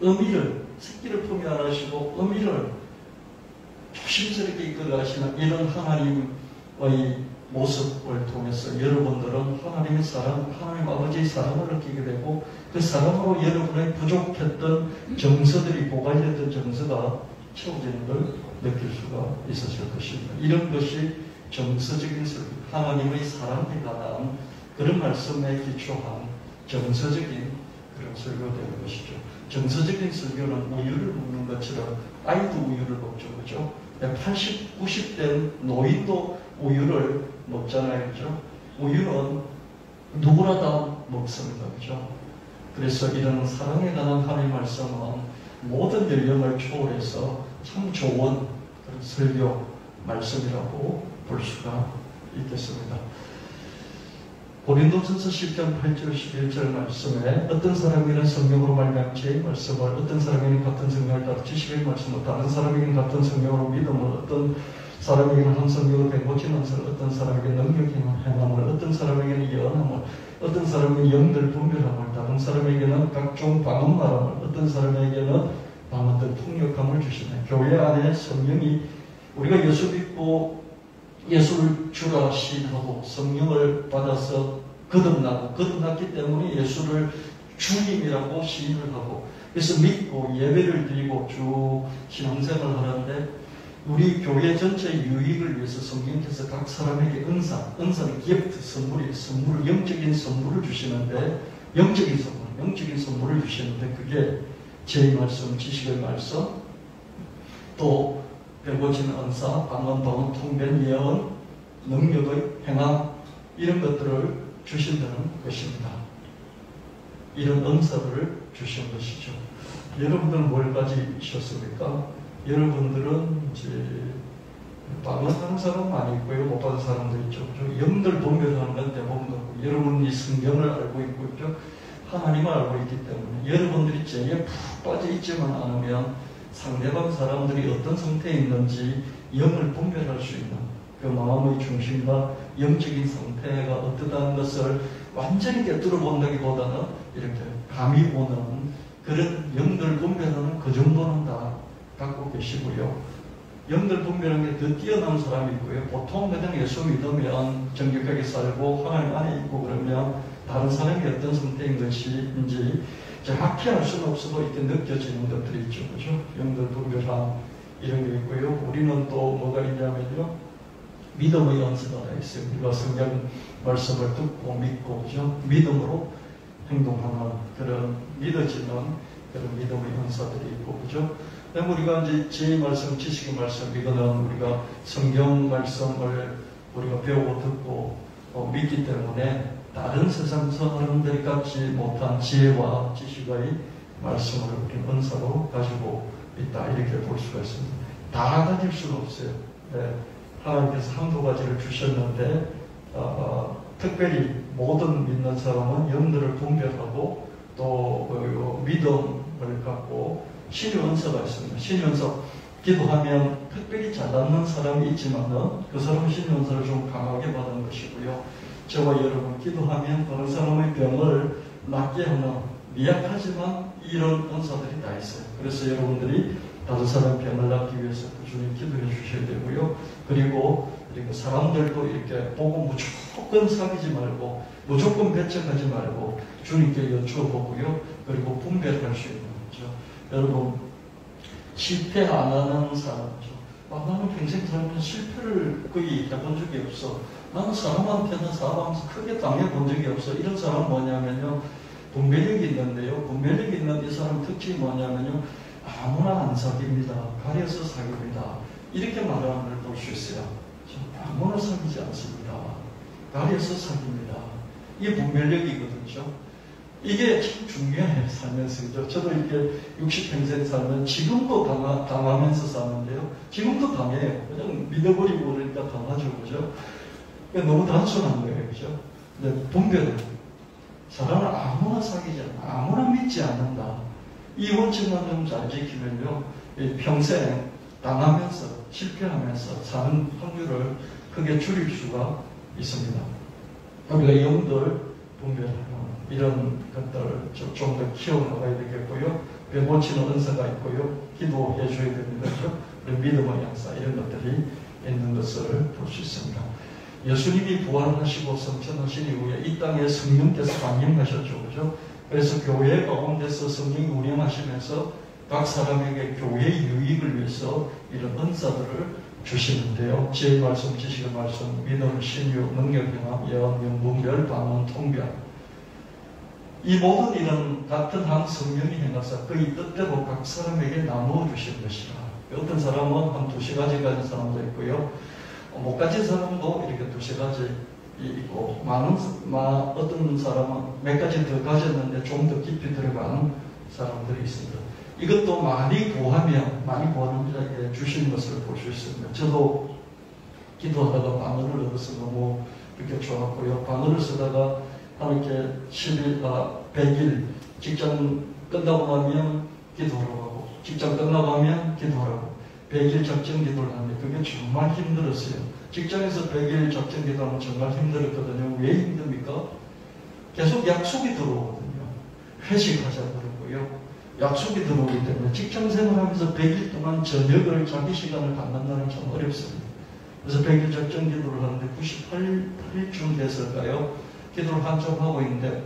어미를 새끼를 품에 안으시고 어미를 조심스럽게 이끌어가시는 이런 하나님의 모습을 통해서 여러분들은 하나님의 사랑, 하나님 아버지의 사랑을 느끼게 되고 그 사랑으로 여러분의 부족했던 정서들이 고갈됐던 정서가 채워지는 걸 느낄 수가 있었을 것입니다. 이런 것이 정서적인 설교, 하나님의 사랑에 관한 그런 말씀에 기초한 정서적인 그런 설교가 되는 것이죠. 정서적인 설교는 우유를 먹는 것처럼 아이도 우유를 먹죠. 그죠? 80, 90대 노인도 우유를 먹잖아요. 그죠? 우유는 누구나 다 먹습니다. 그죠? 그래서 이런 사랑에 관한 하나님의 말씀은 모든 연령을 초월해서 참 좋은 그런 설교 말씀이라고 볼 수가 있겠습니다. 고린도전서 10장 8절 11절 말씀에 어떤 사람에게는 성령으로 말미암아 지혜의 말씀을, 어떤 사람에게는 같은 성령을 따라 지식의 말씀을, 다른 사람에게는 같은 성령으로 믿음을, 어떤 사람에게는 한 성령으로 뱅고친 은사를, 어떤 사람에게는 능력의 행함을, 어떤 사람에게는 예언함을, 어떤 사람에게는 영들 분별함을, 다른 사람에게는 각종 방언 말함을, 어떤 사람에게는 방언들 통역함을 주시네. 교회 안에 성령이 우리가 예수 믿고 예수를 주라 시인하고 성령을 받아서 거듭났기 때문에 예수를 주님이라고 시인을 하고 그래서 믿고 예배를 드리고 주 신앙생활을 하는데 우리 교회 전체의 유익을 위해서 성령께서 각 사람에게 은사는 기프트, 선물을 영적인 선물을 주시는데 영적인 선물을 주시는데 그게 제 말씀, 지식의 말씀, 또 벼고치는 은사, 방언, 통변, 예언, 능력의 행함 이런 것들을 주신다는 것입니다. 이런 은사를 주신 것이죠. 여러분들은 뭘 가지셨습니까? 여러분들은 이제 방언하는 사람 많이 있고요. 못 받은 사람도 있죠. 영들 분별하는 건 대부분 그렇고 여러분이 성경을 알고 있고 있죠. 하나님을 알고 있기 때문에 여러분들이 죄에 푹 빠져 있지만 않으면 상대방 사람들이 어떤 상태에 있는지 영을 분별할 수 있는 그 마음의 중심과 영적인 상태가 어떠다는 것을 완전히 꿰뚫어 본다기보다는 이렇게 감이 오는 그런 영들 분별하는 그 정도는 다 갖고 계시고요. 영들 분별하는 게 더 뛰어난 사람이 있고요. 보통 그냥 예수 믿으면 정직하게 살고 하나님 안에 있고 그러면 다른 사람이 어떤 상태인 것인지 정확히 알 수는 없어도 이렇게 느껴지는 것들이 있죠. 그죠? 영들 분별함 이런 게 있고요. 우리는 또 뭐가 있냐면요. 믿음의 연수가 있어요. 우리가 성경 말씀을 듣고 믿고, 그죠? 믿음으로 행동하는 그런 믿어지는 그런 믿음의 연사들이 있고, 그죠? 그다음에 우리가 이제 제 말씀, 지식의 말씀, 이거는 우리가 성경 말씀을 우리가 배우고 듣고 믿기 때문에 다른 세상 사람들이 갖지 못한 지혜와 지식의 말씀을 우리 은사로 가지고 있다. 이렇게 볼 수가 있습니다. 다 가질 수는 없어요. 네. 하나님께서 한두 가지를 주셨는데 특별히 모든 믿는 사람은 영들을 분별하고 또 믿음을 갖고 신의 은사가 있습니다. 신의 은사 기도하면 특별히 잘하는 사람이 있지만은 그 사람은 신의 은사를 좀 강하게 받은 것이고요. 저와 여러분 기도하면 다른 사람의 병을 낫게 하는 미약하지만 이런 은사들이 다 있어요. 그래서 여러분들이 다른 사람 병을 낫기 위해서 꾸준히 기도해 주셔야 되고요. 그리고 사람들도 이렇게 보고 무조건 사귀지 말고 무조건 배척하지 말고 주님께 여쭈어보고요. 그리고 분별할 수 있는 거죠. 여러분 실패 안 하는 사람이죠. 나는 평생 살면서 실패를 거의 해본 적이 없어. 나는 사람한테는 사람하면서 크게 당해본 적이 없어. 이런 사람은 뭐냐면요, 분별력이 있는데요. 분별력이 있는 이 사람 특징이 뭐냐면요, 아무나 안 사깁니다. 가려서 사깁니다. 이렇게 말하는 걸 볼 수 있어요. 아무나 사귀지 않습니다. 가려서 사깁니다. 이게 분별력이거든요. 이게 참 중요해요, 살면서. 저도 이렇게 60평생 살면 지금도 당하면서 사는데요. 지금도 당해요. 그냥 믿어버리고 그러니까 당하죠, 그죠? 너무 단순한 거예요, 그죠? 근데 분별은 사람을 아무나 사귀지 않는다. 아무나 믿지 않는다. 이 원칙만 좀 잘 지키면요, 평생 당하면서, 실패하면서 사는 확률을 크게 줄일 수가 있습니다. 우리가 영들 분별하는 이런 것들을 좀 더 키워나가야 되겠고요. 배고치는 은사가 있고요. 기도해 줘야 되는 거죠. 믿음의 양사 이런 것들이 있는 것을 볼 수 있습니다. 예수님이 부활하시고 성천하신 이후에 이 땅에 성령께서 강림하셨죠. 그죠? 그래서 교회 가운데서 성령이 운영하시면서 각 사람에게 교회의 유익을 위해서 이런 은사들을 주시는데요. 지혜의 말씀, 지식의 말씀, 믿음, 신유, 능력, 행함, 예언, 명분별, 방언, 통변. 이 모든 일은 같은 한 성령이 행하사 그의 뜻대로 각 사람에게 나누어 주신 것이라. 어떤 사람은 한 2-3가지 가진 사람도 있고요. 못 가진 사람도 이렇게 2-3가지 있고, 어떤 사람은 몇 가지 더 가졌는데 좀 더 깊이 들어가는 사람들이 있습니다. 이것도 많이 구하면, 많이 구하는 자에게 주시는 것을 볼 수 있습니다. 저도 기도하다가 방언을 얻어서 너무 이렇게 좋았고요. 방언을 쓰다가 하나님께 100일 직장 끝나고 나면 기도하러 가고, 직장 끝나고 하면 기도하라고 100일 작정 기도를 하는데 그게 정말 힘들었어요. 직장에서 100일 작정 기도하면 정말 힘들었거든요. 왜 힘듭니까? 계속 약속이 들어오거든요. 회식하자 그러고요. 약속이 들어오기 때문에 직장 생활하면서 100일 동안 저녁을 자기 시간을 갖는다는 게 참 어렵습니다. 그래서 100일 작정 기도를 하는데 98일쯤 됐을까요? 기도를 한참 하고 있는데,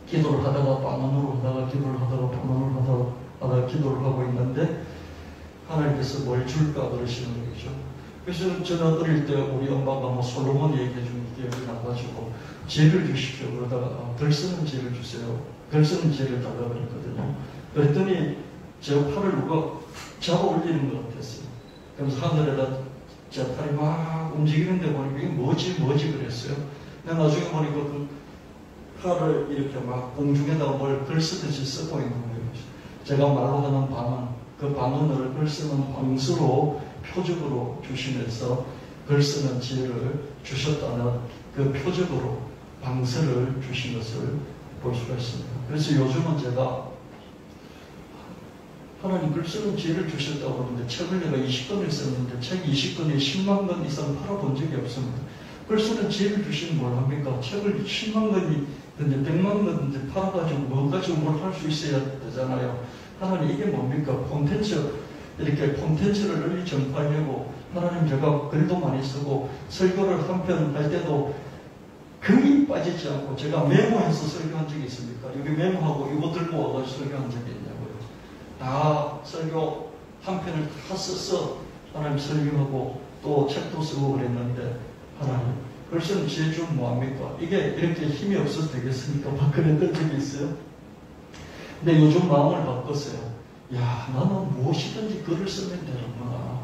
기도를 하다가 방언으로 하다가 기도를 하다가 방언으로 하다가 기도를 하고 있는데 하나님께서 뭘 줄까 그러시는 거죠. 그래서 저는 어릴 때 우리 엄마가 뭐 솔로몬 얘기해 준 기억이 나가지고 지혜를 주십시오. 그러다가 글 쓰는 지혜를 주세요. 글 쓰는 지혜를 달라고 그랬거든요. 그랬더니 제 팔을 누가 잡아 올리는 것 같았어요. 그래서 하늘에다 제 팔이 막 움직이는데 보니까 이게 뭐지 그랬어요. 근데 나중에 보니까 그 팔을 이렇게 막 공중에다가 뭘 글 쓰듯이 쓰고 있는 거예요. 제가 말로 하는 방언, 그 방언을 글 쓰는 방수로 표적으로 주시면서 글 쓰는 지혜를 주셨다는 그 표적으로 방서를 주신 것을 볼 수가 있습니다. 그래서 요즘은 제가 하나님 글 쓰는 지혜를 주셨다고 그러는데 책을 내가 20권을 썼는데 책 20권에 10만 권 이상 팔아본 적이 없습니다. 글 쓰는 지혜를 주시면 뭘 합니까? 책을 10만 권이든지 100만 권이든지 팔아가지고 뭐 가지고 뭘 할 수 있어야 되잖아요. 하나님 이게 뭡니까? 이렇게 콘텐츠를 널리 전파하려고 하나님 제가 글도 많이 쓰고 설교를 한 편 할 때도 거의 빠지지 않고 제가 메모해서 설교한 적이 있습니까? 여기 메모하고 이거 들고 와가지고 설교한 적이 있냐고요. 다 설교 한 편을 다 써서 하나님 설교하고 또 책도 쓰고 그랬는데 하나님 글 쓰는 지혜 좀 뭐합니까? 이게 이렇게 힘이 없어도 되겠습니까? 막 그랬던 적이 있어요. 근데 요즘 마음을 바꿨어요. 야, 나는 무엇이든지 글을 쓰면 되는구나.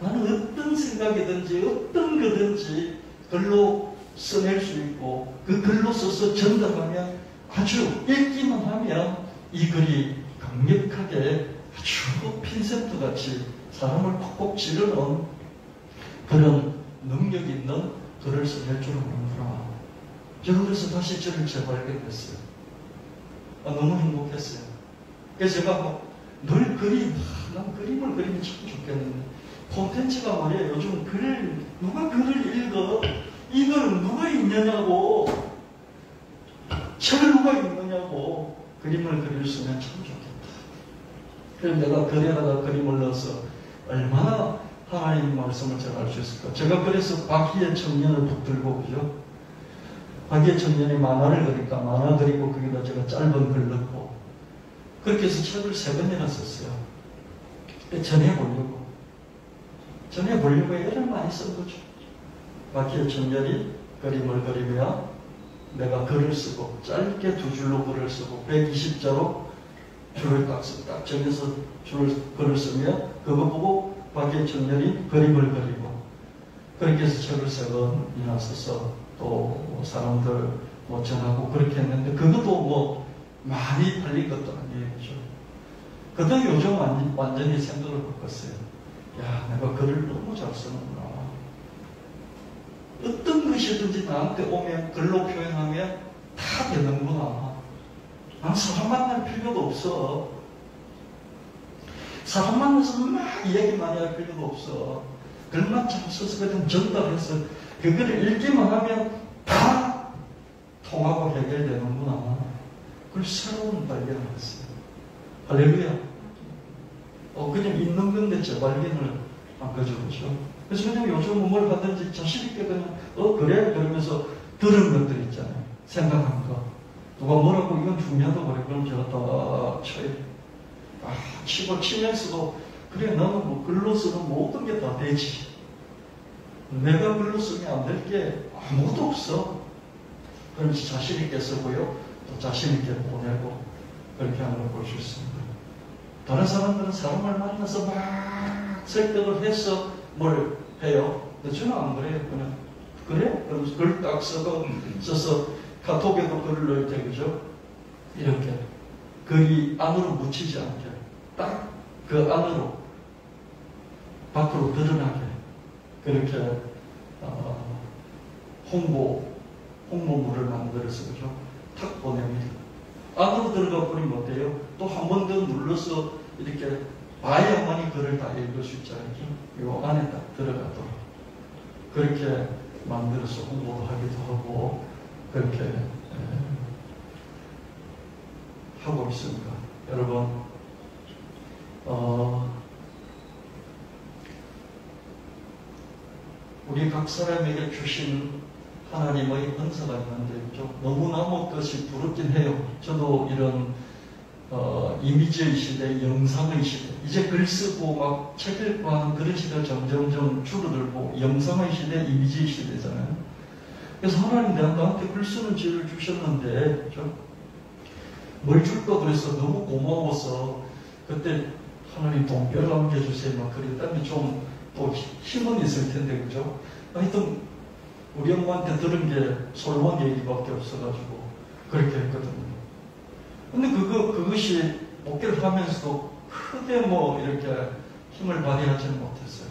나는 어떤 생각이든지 어떤 거든지 글로 써낼 수 있고 그 글로 써서 전달하면 아주 읽기만 하면 이 글이 강력하게 아주 핀센트 같이 사람을 콕콕 찌르는 그런 능력 있는 글을 써낼 줄은 모르구나. 저는 그래서 다시 저를 재발견했어요. 너무 행복했어요. 그래서 제가 늘 난 그림을 그리면 참 좋겠는데 콘텐츠가 말이에요. 요즘 누가 글을 읽어? 이걸 누가 읽느냐고, 책을 누가 읽느냐고, 그림을 그릴 수 있으면 참 좋겠다. 그럼 내가 글에다가 그림을 넣어서 얼마나 하나님 말씀을 제가 알 수 있을까. 제가 그래서 박희의 청년을 붙들고, 그죠? 박희의 청년이 만화를 그리니까 만화 그리고 거기다 제가 짧은 글 넣고 그렇게 해서 책을 3권이나 썼어요. 전해보려고. 전해보려고 애를 많이 쓴 거죠. 마키의 청년이 그림을 그리며 내가 글을 쓰고 짧게 2줄로 글을 쓰고 120자로 줄을 딱 정해서 글을 쓰며 그거 보고 마키의 청년이 그림을 그리고 그렇게 해서 책을 3권이나 써서 또 사람들 전하고 그렇게 했는데 그것도 뭐 많이 팔린 것도 아니에요. 그때 요즘 완전히 생각을 바꿨어요. 야, 내가 글을 너무 잘 쓰는구나. 어떤 것이든지 나한테 오면 글로 표현하면 다 되는구나. 난 사람 만날 필요도 없어. 사람 만나서 막 이야기 많이 할 필요도 없어. 글만 잘 써서 그냥 전달해서 그거를 읽기만 하면 다 통하고 해결되는구나. 그걸 새로운 발견을 했어요. 할렐루야. 그냥 있는 건데 재발견을 한 거죠. 그렇죠? 그래서 그냥 요즘 뭘 하든지 자신있게 그냥, 그래? 그러면서 들은 것들 있잖아요. 생각한 거. 누가 뭐라고 이건 중요하다고 그래. 그럼 제가 다 쳐요. 치면서도, 그래, 나는 뭐 글로 쓰는 모든 게 다 되지. 내가 글로 쓰면 안 될 게 아무것도 없어. 그러면서 자신있게 쓰고요. 또 자신있게 보내고, 그렇게 하는 걸 볼 수 있습니다. 다른 사람들은 사람을 만나서 막 설득을 해서 뭘 해요. 근데 저는 안 그래요. 그냥 그래? 그러면서 글 딱 써서 카톡에도 글을 넣을 때 그죠? 이렇게 글이 안으로 묻히지 않게 딱 그 안으로 밖으로 드러나게 그렇게 홍보물을 만들어서 그죠? 탁 보냅니다. 안으로 들어가 버리면 어때요? 또 한 번 더 눌러서 이렇게 봐야만이 글을 다 읽을 수 있잖아요. 요 안에 딱 들어가도록 그렇게 만들어서 홍보도 하기도 하고 그렇게 하고 있습니다. 여러분 우리 각 사람에게 주신 하나님의 은사가 있는데 좀 너무나무 것이 부럽긴 해요. 저도 이런 이미지의 시대, 영상의 시대, 이제 글 쓰고 막 책 읽고 하는 그런 시대가 점점 줄어들고 영상의 시대, 이미지의 시대잖아요. 그래서 하나님 나한테 글 쓰는 지혜를 주셨는데 뭘 줄까 그래서 너무 고마워서 그때 하나님 돈별 남겨주세요 막 그랬다면 좀 또 힘은 있을 텐데 그죠? 하여튼 우리 엄마한테 들은 게 솔몬 얘기밖에 없어가지고 그렇게 했거든요. 근데 그것이 목회를 하면서도 크게 뭐 이렇게 힘을 발휘하지는 못했어요.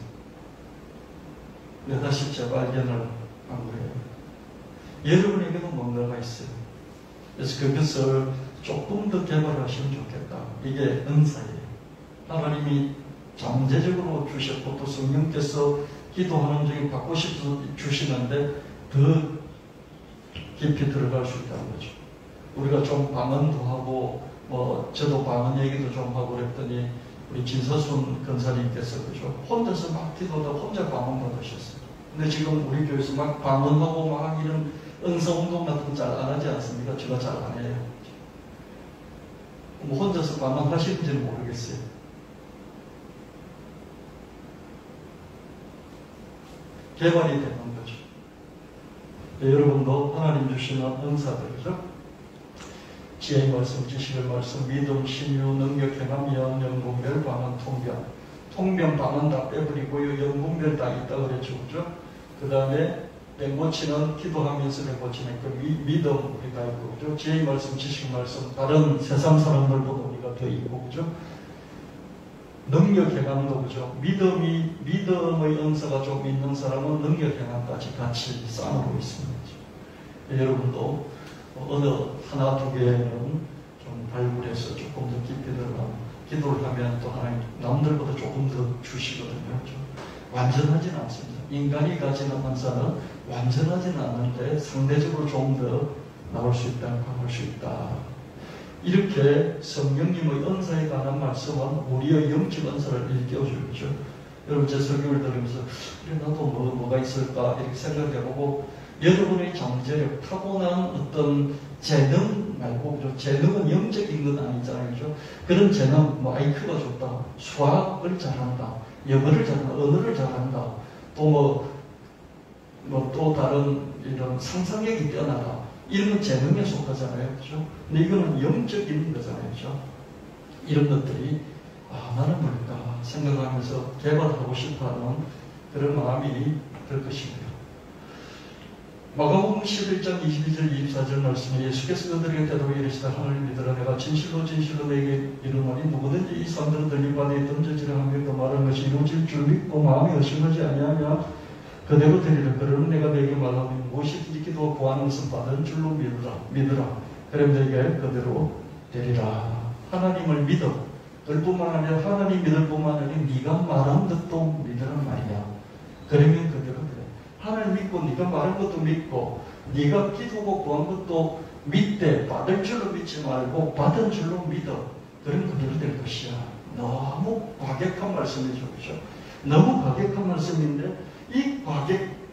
다시 재발견을 한 거예요. 여러분에게도 뭔가가 있어요. 그래서 그것을 조금 더 개발하시면 좋겠다. 이게 은사예요. 하나님이 잠재적으로 주셨고 또 성령께서 기도하는 중에 받고 싶어서 주시는데 더 깊이 들어갈 수 있다는 거죠. 우리가 좀 방언도 하고 저도 방언 얘기도 좀 하고 그랬더니 우리 진서순 권사님께서 그죠? 혼자서 막 기도하다 혼자 방언 받으셨어요. 근데 지금 우리 교회에서 막 방언하고 막 이런 은사운동 같은 거 잘 안 하지 않습니까? 제가 잘 안 해요. 뭐 혼자서 방언 하시는지는 모르겠어요. 개발이 되는 거죠. 여러분도 하나님 주시는 은사들이죠. 지혜의 말씀, 지식의 말씀, 믿음, 신유, 능력, 행함, 예언, 영분별, 방언, 통변. 통변, 방언 다 빼버리고요. 영분별 다 있다 그랬죠. 그죠? 그 다음에 맹고치는 기도하면서 맹고치는 그 믿음 우리가 있고, 그죠? 지혜의 말씀, 지식의 말씀, 다른 세상 사람들보다 우리가 더 있고, 그죠? 능력 행함도 그죠? 믿음의 은사가 좀 있는 사람은 능력 행함까지 같이 쌍으로 있습니다. 여러분도 어느 하나 두 개는 좀 발굴해서 조금 더 깊이 들어가 기도를 하면 또 하나님 남들보다 조금 더 주시거든요. 그죠? 완전하지는 않습니다. 인간이 가지는 은사는 완전하지는 않는데 상대적으로 좀 더 나올 수 있다는 걸 볼 수 있다. 이렇게 성령님의 은사에 관한 말씀은 우리의 영적 은사를 일깨워주죠. 여러분 제 설교를 들으면서 그래 나도 뭐가 있을까 이렇게 생각해보고 여러분의 잠재력, 타고난 어떤 재능 말고 그죠? 재능은 영적인 건 아니잖아요. 그죠? 그런 재능, 뭐 IQ가 좋다, 수학을 잘한다, 영어를 잘한다, 언어를 잘한다, 또 또 다른 이런 상상력이 뛰어나다. 이런 건 재능에 속하잖아요. 그죠? 근데 이거는 영적인 거잖아요. 그죠? 이런 것들이, 나는 뭘까 생각하면서 개발하고 싶어 하는 그런 마음이 들 것입니다. 마가복음 11장 22절 24절 말씀에 예수께서 그들에게 대답하여 이르시되 하나님 믿으라 내가 진실로 진실로 내게 이르노니 누구든지 이 산들을 들린 바다에 던져지라 하며 그 말한 것이 이루어질 줄 믿고 마음에 의심하지 아니하며 그대로 되리라. 그러면 내가 너에게 말하노니 무엇이든지 기도하고 구하는 것은 받은 줄로 믿으라. 그러면 너에게 그대로 되리라. 하나님을 믿어. 그뿐만 아니라 하나님 믿을 뿐만 아니라 네가 말한 것도 믿으란 말이야. 그러면 그대로 돼. 하나님 믿고 네가 말한 것도 믿고 네가 기도하고 구한 것도 믿되 받을 줄로 믿지 말고 받은 줄로 믿어. 그럼 그대로 될 것이야. 너무 과격한 말씀이죠. 그렇죠? 너무 과격한 말씀인데 이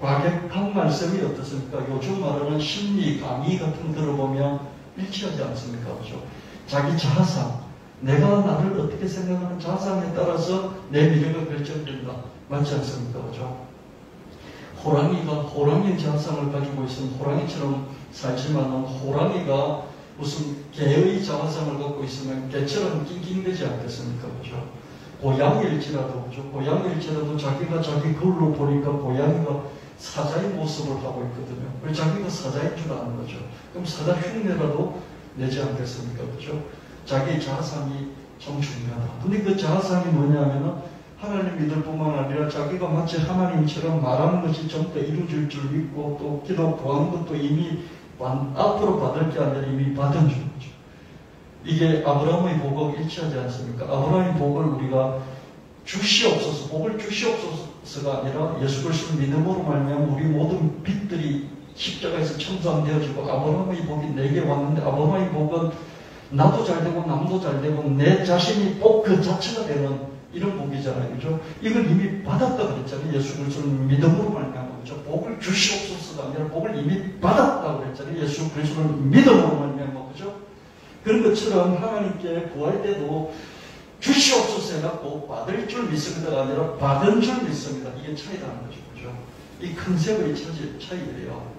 과격한 말씀이 어떻습니까? 요즘 말하는 심리 강의 같은 거 들어보면 일치하지 않습니까? 그렇죠? 자기 자상, 내가 나를 어떻게 생각하는 자상에 따라서 내 미래가 결정된다. 맞지 않습니까? 그렇죠? 호랑이가 호랑이 자상을 가지고 있으면 호랑이처럼 살지만 호랑이가 무슨 개의 자상을 갖고 있으면 개처럼 낑낑대지 않겠습니까? 그렇죠? 고양이일지라도 자기가 자기 거울로 보니까 고양이가 사자의 모습을 하고 있거든요. 그래서 자기가 사자인 줄 아는 거죠. 그럼 사자 흉내라도 내지 않겠습니까? 그렇죠? 자기 자상이 좀 중요하다. 근데 그 자상이 뭐냐면은 하나님 믿을 뿐만 아니라 자기가 마치 하나님처럼 말하는 것이 전부 이루어질 줄 믿고 또 기도 구하는 것도 이미 앞으로 받을 게 아니라 이미 받은 줄 거죠. 이게 아브라함의 복하고 일치하지 않습니까? 아브라함의 복을 우리가 주시옵소서, 복을 주시옵소서가 아니라 예수 그리스도를 믿음으로 말미암아 우리 모든 빚들이 십자가에서 청산되어지고 아브라함의 복이 내게 왔는데 아브라함의 복은 나도 잘되고 남도 잘되고 내 자신이 복 그 자체가 되는 이런 복이잖아요. 그죠? 이걸 이미 받았다 그랬잖아요. 예수 그리스도를 믿음으로 말미암아. 그죠? 복을 주시옵소서가 아니라 복을 이미 받았다고 그랬잖아요. 예수 그리스도를 믿음으로 말미암아. 그죠? 그런 것처럼 하나님께 구할 때도 주시옵소서 해갖고 받을 줄 믿습니다가 아니라 받은 줄 믿습니다. 이게 차이라는 거죠. 그죠? 이 컨셉의 차이예요.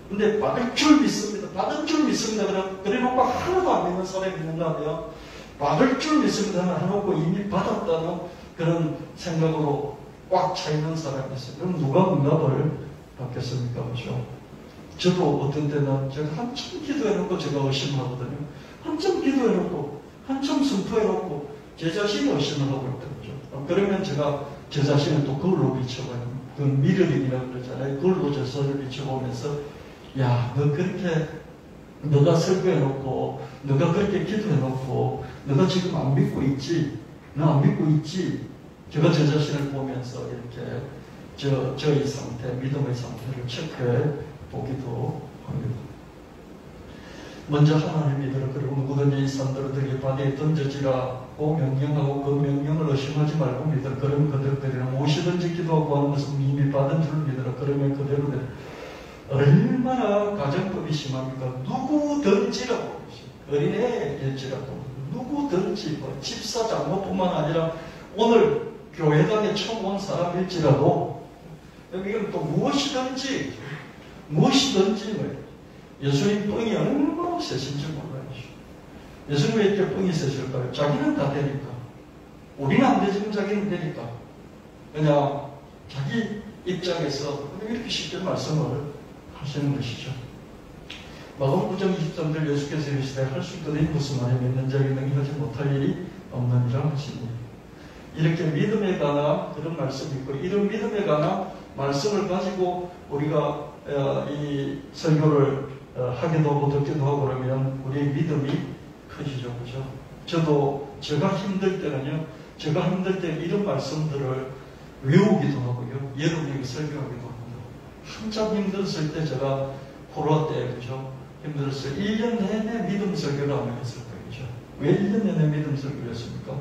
근데 받을 줄 믿습니다. 받은 줄 믿습니다. 그래놓고 하나도 안 믿는 사람이 있는가 하면 받을 줄 믿습니다. 해놓고 이미 받았다는 그런 생각으로 꽉 차있는 사람이 있어요. 그럼 누가 응답을 받겠습니까? 그죠? 저도 어떤 때는 제가 한참 기도해놓고 제가 의심하거든요. 한참 기도해놓고 한참 선포해놓고 제 자신이 의심을 하고 있던 거죠. 그러면 제가 제 자신을 또 거울로 비춰봐요. 그 미러링이라고 그러잖아요. 거울로 제 손을 비춰보면서 야, 너 그렇게 너가 설교해놓고 너가 그렇게 기도해놓고 너가 지금 안 믿고 있지? 너 안 믿고 있지? 제가 제 자신을 보면서 이렇게 저의 상태, 믿음의 상태를 체크해 보기도 합니다. 먼저 하나님 믿으라. 그리고 누구든지 이 산들을 들이 바다에 던져지라고 명령하고 그 명령을 의심하지 말고 믿으라. 그러면 그대로 되리라. 무엇이든지 기도하고 하는 것은 이미 받은 줄 믿으라. 그러면 그대로 되리라. 얼마나 가정법이 심합니까? 누구든지라고 어린애일지라도 누구든지 집사 장모뿐만 아니라 오늘 교회당에 처음 온 사람일지라도 여기는 또 무엇이든지 예수님 뻥이 얼마나 세신지 몰라요. 예수님 왜 이렇게 뻥이 세실까요? 자기는 다 되니까. 우리는 안 되지만 자기는 되니까. 그냥 자기 입장에서 이렇게 쉽게 말씀을 하시는 것이죠. 마가복음 9장 23절 예수께서 이르시되 할 수 있거든 무슨 말에 믿는 자에게 능히하지 못할 일이 없느니라 하시니 이렇게 믿음에 관한 그런 말씀이 있고 이런 믿음에 관한 말씀을 가지고 우리가 이 설교를 하기도 하고 듣기도 하고 그러면 우리의 믿음이 커지죠. 그죠? 저도 제가 힘들 때는요. 제가 힘들 때 이런 말씀들을 외우기도 하고요. 여러분에게 설교하기도 합니다. 한참 힘들었을 때 제가 코로나 때 그죠? 힘들었어요. 1년 내내 믿음 설교를 안 했을 거예요. 그죠? 왜 1년 내내 믿음 설교를 했습니까?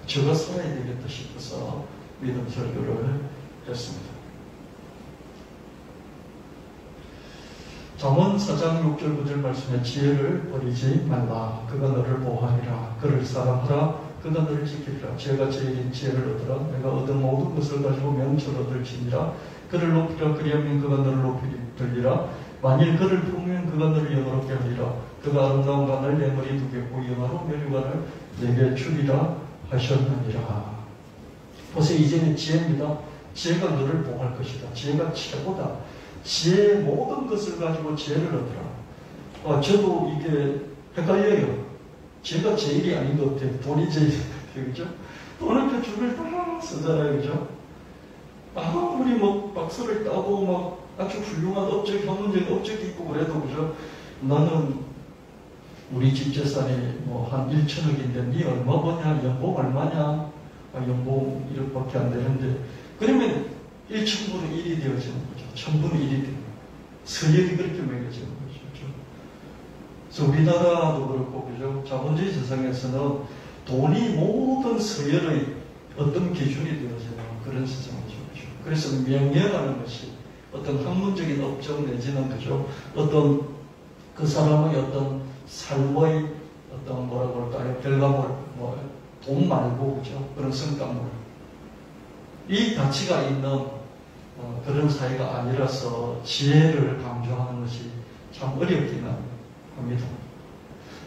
제가 살아야 되겠다 싶어서 믿음 설교를 했습니다. 잠언 4장 6절 9절 말씀에 지혜를 버리지 말라. 그가 너를 보호하리라. 그를 사랑하라. 그가 너를 지키리라. 지혜가 제일인 지혜를 얻으라. 내가 얻은 모든 것을 가지고 명철을 얻을지니라. 그를 높이라. 그리하면 그가 너를 높이리라. 만일 그를 품으면 그가 너를 영화롭게 하리라. 그가 아름다운 관을 내 머리에 두겠고 영화로 멸류관을 내게 주리라 하셨느니라. 보세요. 이제는 지혜입니다. 지혜가 너를 보호할 것이다. 지혜가 최고다. 지혜의 모든 것을 가지고 지혜를 얻으라. 저도 이게 헷갈려요. 지혜가 제일이 아닌 것 같아요. 돈이 제일, 그죠? 돈은 그 줄을 다 쓰잖아요. 그죠? 아무리 뭐 박사를 따고 막 아주 훌륭한 업적, 학문적인 업적이 있고 그래도, 그죠? 나는 우리 집 재산이 뭐 한 1천억인데 니 얼마 버냐? 연봉 얼마냐? 연봉 1억밖에 안 되는데 그러면 1천분의 1이 되어지는 거죠. 1000분의 1이 되는 거죠. 서열이 그렇게 매겨지는 거죠. 그래서 우리나라도 그렇고, 그죠? 자본주의 세상에서는 돈이 모든 서열의 어떤 기준이 되어지는 그런 세상이죠. 그죠? 그래서 명예라는 것이 어떤 학문적인 업적 내지는, 그죠? 어떤 그 사람의 어떤 삶의 어떤 뭐라고 할까요? 결과물, 돈 말고, 그죠? 그런 성과물. 이 가치가 있는 그런 사회가 아니라서 지혜를 강조하는 것이 참 어렵기는 합니다.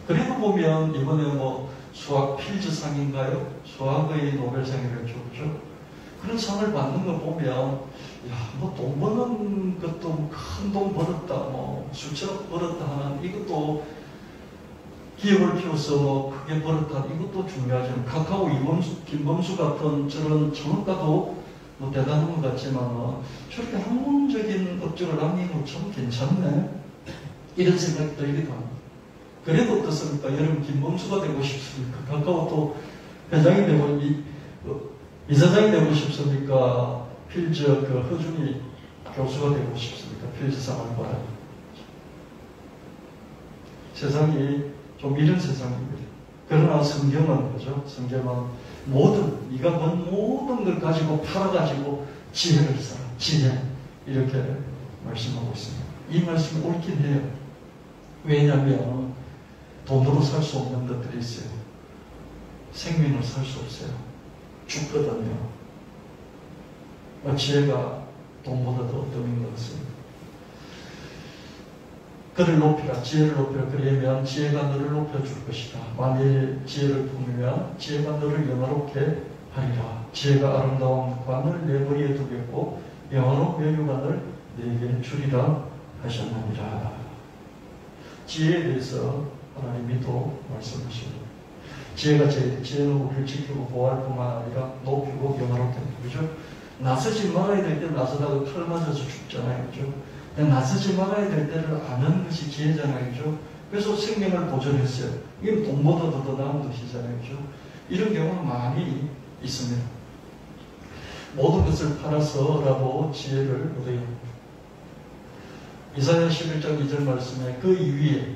그래도 보면 이번에 뭐 수학 필즈상인가요? 수학의 노벨상이라고 그죠? 그런 상을 받는 걸 보면, 야, 뭐 돈 버는 것도 큰 돈 벌었다, 뭐 수천억 벌었다 하는 이것도 기업을 키워서 뭐 크게 벌었다, 이것도 중요하죠. 카카오 김범수 같은 저런 창업가도 뭐 대단한 것 같지만 저렇게 학문적인 업적을 남긴 거 참 괜찮네. 이런 생각이 들기도 합니다. 그래도 어떻습니까? 여러분 김범수가 되고 싶습니까? 카카오 또 회장이 되고 이사장이 되고 싶습니까? 필즈 그 허준이 교수가 되고 싶습니까? 필즈상을 받아요. 세상이 좀 이런 세상입니다. 그러나 성경은, 그죠? 성경은 네가 본 모든 걸 가지고 팔아가지고 지혜를 써라. 지혜. 이렇게 말씀하고 있습니다. 이 말씀이 옳긴 해요. 왜냐하면 돈으로 살 수 없는 것들이 있어요. 생명을 살 수 없어요. 죽거든요. 지혜가 돈보다 더 어떤 것 같습니다. 그를 높이라. 지혜를 높이라. 그러면 지혜가 너를 높여줄 것이다. 만일 지혜를 품으면 지혜가 너를 영화롭게 하리라. 지혜가 아름다운 관을 내 머리에 두겠고 영화로 멸류관을 내게 주리라 하셨느니라. 지혜에 대해서 하나님이 또 말씀하십니다. 지혜가 지혜는 우리를 지키고 보호할 뿐만 아니라 높이고 영화롭게 합니다. 그죠? 나서지 말아야 될 때 나서다가 칼 맞아서 죽잖아요. 그죠? 나서지 말아야 될 때를 아는 것이 지혜잖아요. 그죠? 그래서 생명을 보존했어요. 이게 돈보다 더 나은 것이잖아요. 그죠? 이런 경우가 많이 있습니다. 모든 것을 팔아서라도 지혜를 얻어야 합니다. 이사야 11장 2절 말씀에 그 이위에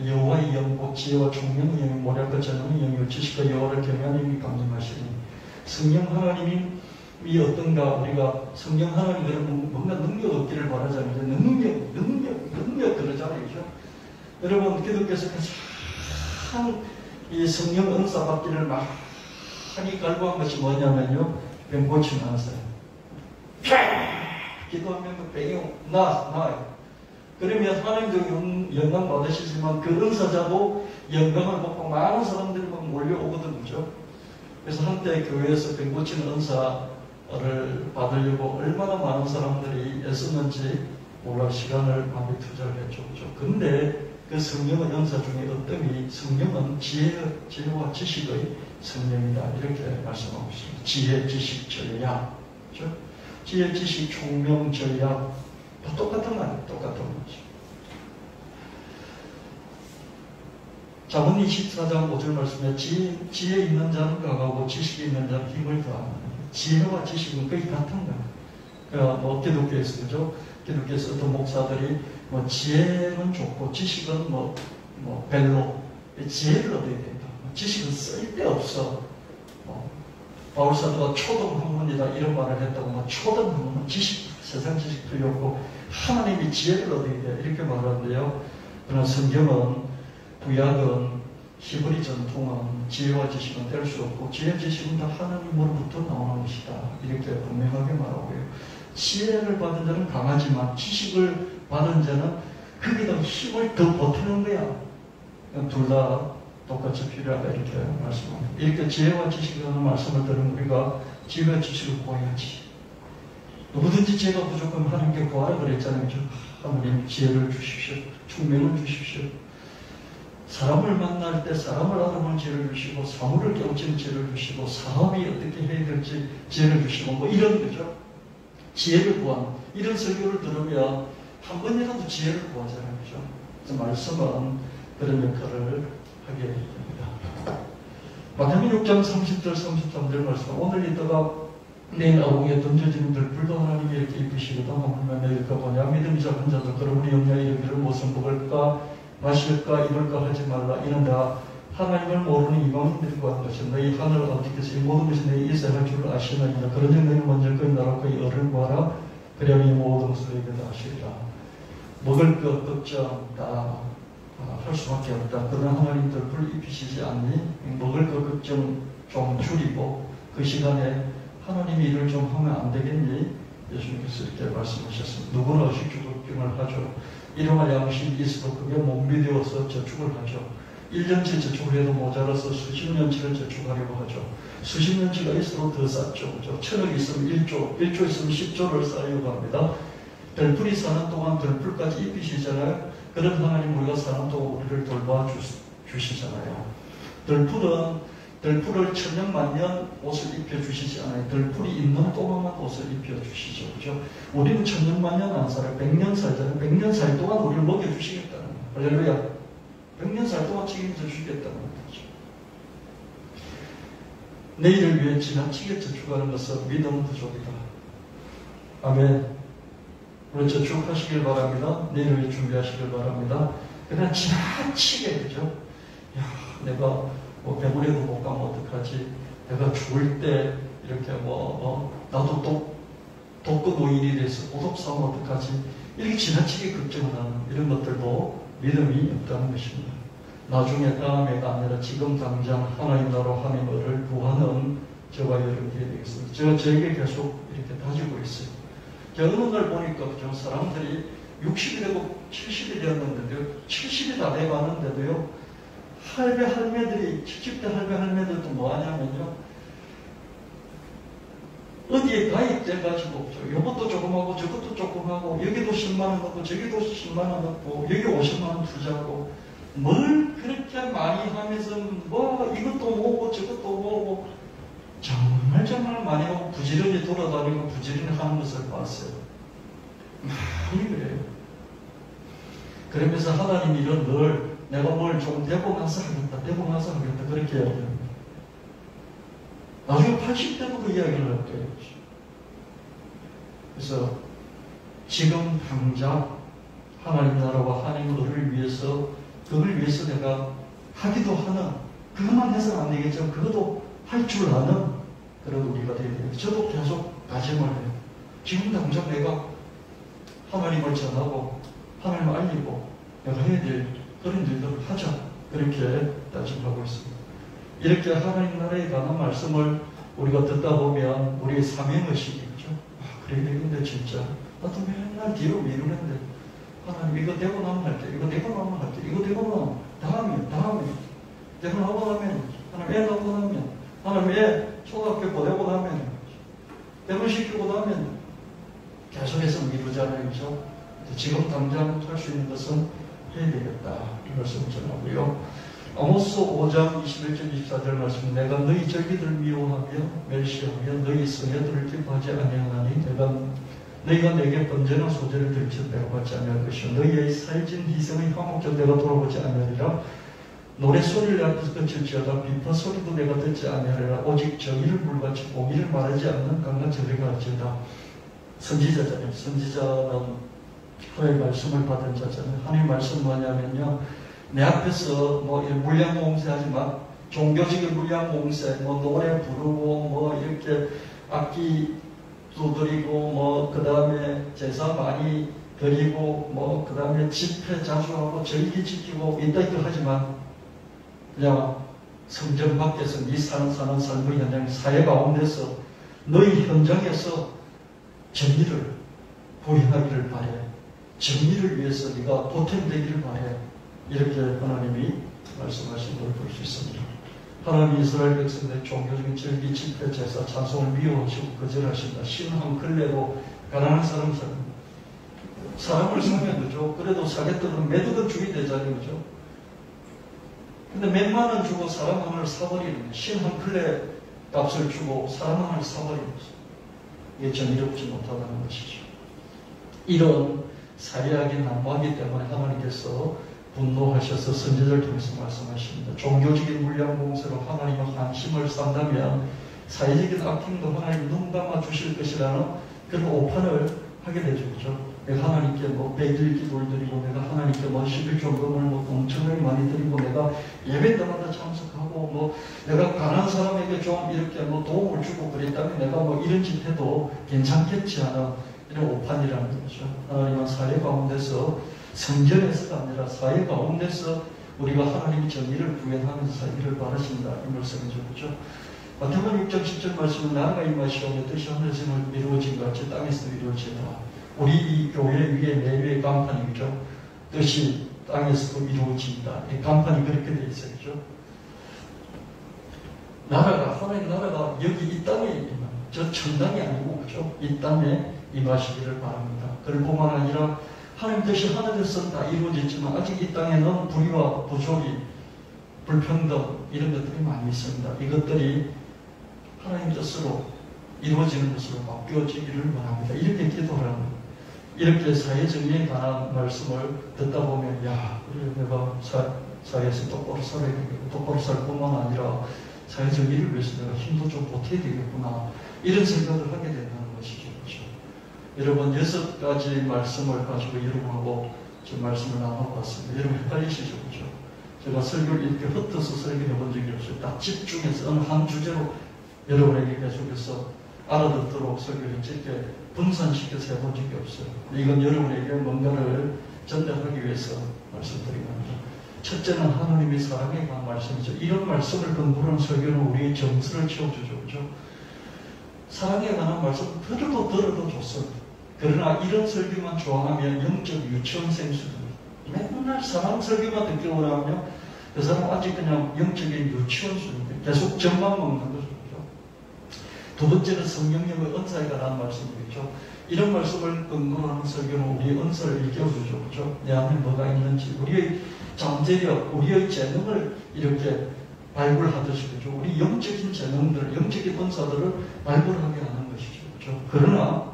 여호와의 영과 지혜와 총명의 영이 모략과 전능의 영이 지식과 여호와를 경외하는 힘이 강림하시니 성령 하나님이 어떤가. 우리가 성령 하나님 그러면 뭔가 능력 얻기를 바라잖아요. 능력 그러잖아요. 그죠? 여러분 기독교에서 가장 이 성령 은사 받기를 많이 갈구한 것이 뭐냐면요, 병 고치는 은사예요. 기도하면 그 병이 나아요. 그러면 하나님도 영광 받으시지만 그 은사자도 영광을 받고 많은 사람들이 막 몰려오거든요. 그죠? 그래서 한때 교회에서 병 고치는 은사를 받으려고 얼마나 많은 사람들이 애썼는지 몰라 시간을 많이 투자를 했죠. 그죠? 근데 그 성령의 은사 중에 어떤 성령은 지혜와 지식의 성령이다. 이렇게 말씀하고 있습니다. 지혜, 지식, 전략. 그죠? 지혜, 지식, 총명, 전략. 다 똑같은 말이에요. 똑같은 거죠. 잠언 24장 5절 말씀에 지혜 있는 자는 강하고 지식이 있는 자는 힘을 더합니다. 지혜와 지식은 거의 같은 거예요. 그러니까 뭐 기독교에서, 그죠? 기독교에서 어떤 목사들이 뭐 지혜는 좋고 지식은 뭐 별로. 지혜를 얻어야 된다. 지식은 쓸데없어. 바울 사도가 초등학문이다 이런 말을 했다고. 뭐 초등학문은 지식, 세상 지식 필요 없고 하나님이 지혜를 얻어야 돼 이렇게 말하는데요. 그러나 성경은 구약은 히브리 전통은 지혜와 지식은 뗄 수 없고 지혜와 지식은 다 하나님으로부터 나오는 것이다. 이렇게 분명하게 말하고요. 지혜를 받은 자는 강하지만 지식을 받은 자는 거기다 힘을 더 보태는 거야. 둘 다 똑같이 필요하다 이렇게 말씀합니다. 이렇게 지혜와 지식이라는 말씀을 들으면 우리가 지혜와 지식을 구해야지. 누구든지 지혜가 부족하면 하나님께 구하라 그랬잖아요. 하나님 지혜를 주십시오. 총명을 주십시오. 사람을 만날 때 사람을 알아보는 지혜를 주시고 사물을 깨우치는 지혜를 주시고 사업이 어떻게 해야 될지 지혜를 주시고 뭐 이런 거죠. 지혜를 구하는 이런 설교를 들으면 한 번이라도 지혜를 구하잖아요. 그죠? 그래서 말씀은 그런 역할을 하게 됩니다. 마태복음 6장 30절 33절 말씀 오늘 이따가 내일 아궁이에 던져지는 들불도 하나님이 이렇게 입으시거든 하물며 내일까 보냐 믿음이 작은 자들 그러므로 염려에 이르기를 무엇을 먹을까 마실까 입을까 하지 말라. 이는 다 하나님을 모르는 이방인들과 하는 것이 너희 하늘 아버지께서 이 모든 것이 너희 일세 할 줄을 아시나이다. 그러니 너희는 먼저 그의 나라 그의 의를 구하라. 그리하여 이 모든 것을 너희에게 다 하시리라. 먹을 것 걱정 다 할 수밖에 없다. 그러나 하나님 들불 입히시지 않니? 먹을 것 걱정 좀 줄이고 그 시간에 하나님이 일을 좀 하면 안 되겠니? 예수님께서 이렇게 말씀하셨습니다. 누구나 의식주걱정을 하죠. 일용할 양식이 있어도 그게 못 미되어서 저축을 하죠. 1년치 저축을 해도 모자라서 수십 년치를 저축하려고 하죠. 수십 년치가 있어도 더 쌓죠. 그죠? 1000억 있으면 1조, 1조 있으면 10조를 쌓으려고 합니다. 들풀이 사는 동안 들풀까지 입히시잖아요. 그런 하나님 우리가 사는 동안 우리를 돌봐주시잖아요. 들풀을 천년만년 옷을 입혀주시지 않아요. 들풀이 있는 동안만 옷을 입혀주시죠. 그죠? 우리는 천년만년 안 살아요. 100년 살잖아요. 100년 살 동안 우리를 먹여주시겠다는 거예요. 할렐루야. 100년 살 동안 책임져 주시겠다는 거죠. 내일을 위해 지나치게 저축하는 것은 믿음 부족이다. 아멘. 우리 저축하시길 바랍니다. 내일을 위해 준비하시길 바랍니다. 그러나 지나치게 그죠? 야, 내가 배부리도 못 가면 어떡하지? 내가 죽을 때 이렇게 나도 독거 노인이 돼서 고독 싸우면 어떡하지? 이렇게 지나치게 걱정을 하는 이런 것들도 믿음이 없다는 것입니다. 나중에 다음에가 아니라 지금 당장 하나님 나라 하나님을 구하는 저와 여러분이 되겠습니다. 제가 저에게 계속 이렇게 다지고 있어요. 제가 어느 날 보니까 저 사람들이 60이 되고 70이 되었는데도요, 70이 다 돼가는데도요, 할배 할매들이 70대 할배 할매들도 뭐 하냐면요, 어디에 가입돼가지고 이것도 조금 하고 저것도 조금 하고 여기도 10만원 넣고 저기도 10만원 넣고 여기 50만원 투자하고 뭘 그렇게 많이 하면서 뭐 이것도 모으고 저것도 모으고 정말 많이 하고 부지런히 돌아다니고 부지런히 하는 것을 봤어요. 많이 그래요. 그러면서 하나님이 늘 내가 뭘 좀 되고 나서 하겠다 그렇게 이야기합니다. 나중에 80대도 그 이야기를 할 거예요. 그래서 지금 당장 하나님 나라와 하나님 의를 위해서 그걸 위해서 내가 하기도 하는 그것만 해서는 안 되겠지만 그것도 할 줄 아는 그런 우리가 되어야 돼요. 저도 계속 다짐을 해요. 지금 당장 내가 하나님을 전하고 하나님을 알리고 내가 해야 될 그런 일들을 하자. 그렇게 다짐하고 있습니다. 이렇게 하나님 나라에 관한 말씀을 우리가 듣다 보면 우리의 사명의식이 그죠? 그래야 되는데 진짜 나도 맨날 뒤로 미루는데 하나님 이거 되고 나면 할게, 이거 되고 나면 할게, 이거 되고 나면 다음에 되고 나고 나면 하나님 애 낳고 나면 하나님 애 초등학교 보내고 나면 결혼시키고 나면 계속해서 미루잖아요. 그죠? 지금 당장 할 수 있는 것은 해야 되겠다. 이 말씀을 전하고요. 아모스 5장 21절 24절 말씀 내가 너희 절기들 미워하며 멸시하며 너희 성회들을 기뻐하지 아니하나니 너희가 내게 번제나 소제를 드리지 내가 받지 아니할 것이요 너희의 살진 희생의 화목전 내가 돌아보지 아니하리라. 노래소리를 내 앞에서 그칠지어다 비파 소리도 내가 듣지 아니하리라. 오직 정의를 물같이 공의를 말하지 않는 강한 저리가 할지어다. 선지자잖아요. 선지자는 하나님의 말씀을 받은 자잖아요. 하나님의 말씀 뭐냐면요, 내 앞에서 뭐 물량공세 하지만 종교적인 물량공세, 뭐 노래 부르고 뭐 이렇게 악기도 드리고 뭐 그 다음에 제사 많이 드리고 뭐 그 다음에 집회 자주 하고 절기 지키고 이따위도 하지만 그냥 성전 밖에서 네 사는 삶의 현장, 사회 가운데서 너희 현장에서 정의를 부인하기를 바래. 정의를 위해서 네가 보탬되기를 바래. 이렇게 하나님이 말씀하신 걸 볼 수 있습니다. 하나님 이스라엘 백성들의 종교적인 절기, 집회, 제사, 찬송을 미워하시고 거절하신다. 신앙 근래로 가난한 사람처럼 사람을 사면 그죠. 그래도 사겠다면 매두덕 주의 되자니 그죠. 근데 몇만 원 주고 사람 하나를 사버리는 신앙 근래 값을 주고 사람 하나를 사버리는 거죠. 이게 정의롭지 못하다는 것이죠. 이런 사회학이 난무하기 때문에 하나님께서 분노하셔서 선지자를 통해서 말씀하십니다. 종교적인 물량 공세로 하나님의 관심을 싼다면 사회적인 악행도 하나님 눈 감아 주실 것이라는 그런 오판을 하게 되죠. 그죠? 내가 하나님께 뭐 100일 기도를 드리고 내가 하나님께 뭐 11조금을 뭐 엄청나게 많이 드리고 내가 예배 때마다 참석하고 뭐 내가 가난한 사람에게 좀 이렇게 뭐 도움을 주고 그랬다면 내가 뭐 이런 짓 해도 괜찮겠지 하는 이런 오판이라는 거죠. 하나님은 사회 가운데서 성전에서가 아니라 사회 가운데서 우리가 하나님의 정의를 구현하면서 살기를 바라신다. 이 말씀이죠. 그렇죠? 마태복음 6장 10절 말씀은 나라가 임하시오 내 뜻이 하늘에서 이루어진 것 같이 땅에서 이루어지다. 우리 이 교회 위에 내 위에 간판이죠. 뜻이 땅에서도 이루어진다. 이 간판이 그렇게 되어 있어요. 그렇죠? 나라가 하나님 나라가 여기 이 땅에 임하. 저 천당이 아니고 그렇죠? 이 땅에 임하시기를 바랍니다. 그뿐만 아니라 하나님 뜻이 하늘에서는 다 이루어졌지만 아직 이 땅에는 불의와 부조리, 불평등 이런 것들이 많이 있습니다. 이것들이 하나님 뜻으로 이루어지는 것으로 바뀌어지기를 원합니다. 이렇게 기도를 합니다. 이렇게 사회 정의에 관한 말씀을 듣다 보면 야, 그래 내가 사회에서 똑바로 살아야 되겠고 똑바로 살 뿐만 아니라 사회 정의를 위해서 내가 힘도 좀 보태야 되겠구나 이런 생각을 하게 된다는 것이죠. 그렇죠? 여러분 6가지 말씀을 가지고 여러분하고 지금 말씀을 나눠봤습니다. 여러분 헷갈리시죠? 그렇죠? 제가 설교를 이렇게 흩어서 설교해 본 적이 없어요. 딱 집중해서 어느 한 주제로 여러분에게 계속해서 알아듣도록 설교를 짧게 분산시켜서 해본 적이 없어요. 이건 여러분에게 뭔가를 전달하기 위해서 말씀드린 겁니다. 첫째는 하나님의 사랑에 관한 말씀이죠. 이런 말씀을 근거로 한 설교는 우리의 정서를 채워주죠. 그렇죠? 사랑에 관한 말씀 들어도 좋습니다. 그러나 이런 설교만 좋아하면 영적 유치원생 수준. 맨날 사랑 설교만 듣기 원하면 그 사람 아직 그냥 영적인 유치원 수준인데 계속 점만 먹는 거죠. 두 번째는 성령님의 은사에 관한 말씀이겠죠. 이런 말씀을 근거로 하는 설교는 우리의 은사를 일깨워주죠. 그렇죠? 내 안에 뭐가 있는지, 우리의 잠재력, 우리의 재능을 이렇게 발굴하듯이, 그렇죠? 우리 영적인 재능들, 영적인 은사들을 발굴하게 하는 것이죠. 그렇죠? 그러나,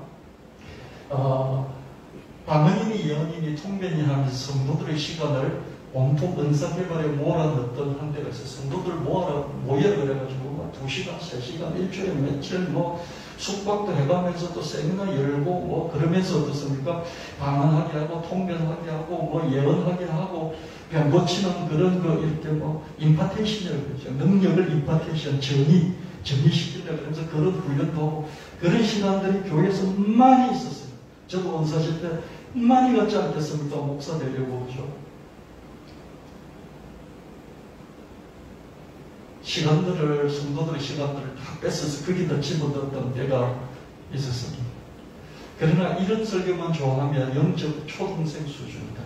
방언인이, 예언인이, 통변이 하면서 성도들의 시간을 온통 은사 개발에 몰아넣었던 한때가 있어요. 성도들 모여 그래가지고 2시간, 3시간, 일주일에 며칠 숙박도 해가면서 또 세미나 열고 그러면서 어떻습니까? 방언하게 하고 통변하게 하고 예언하게 하고 그냥 고치는 그런 이렇게 임파테이션이라고 그러죠. 능력을 임파테이션, 정의시키려고 그러면서 그런 훈련도 하고 그런 시간들이 교회에서 많이 있었어요. 저도 은사실 때 많이 갔지 않겠습니까? 목사 되려고 그죠. 성도들의 시간들을 다 뺏어서 거기다 집어넣었던 때가 있었습니다. 그러나 이런 설교만 좋아하면 영적 초등생 수준이다.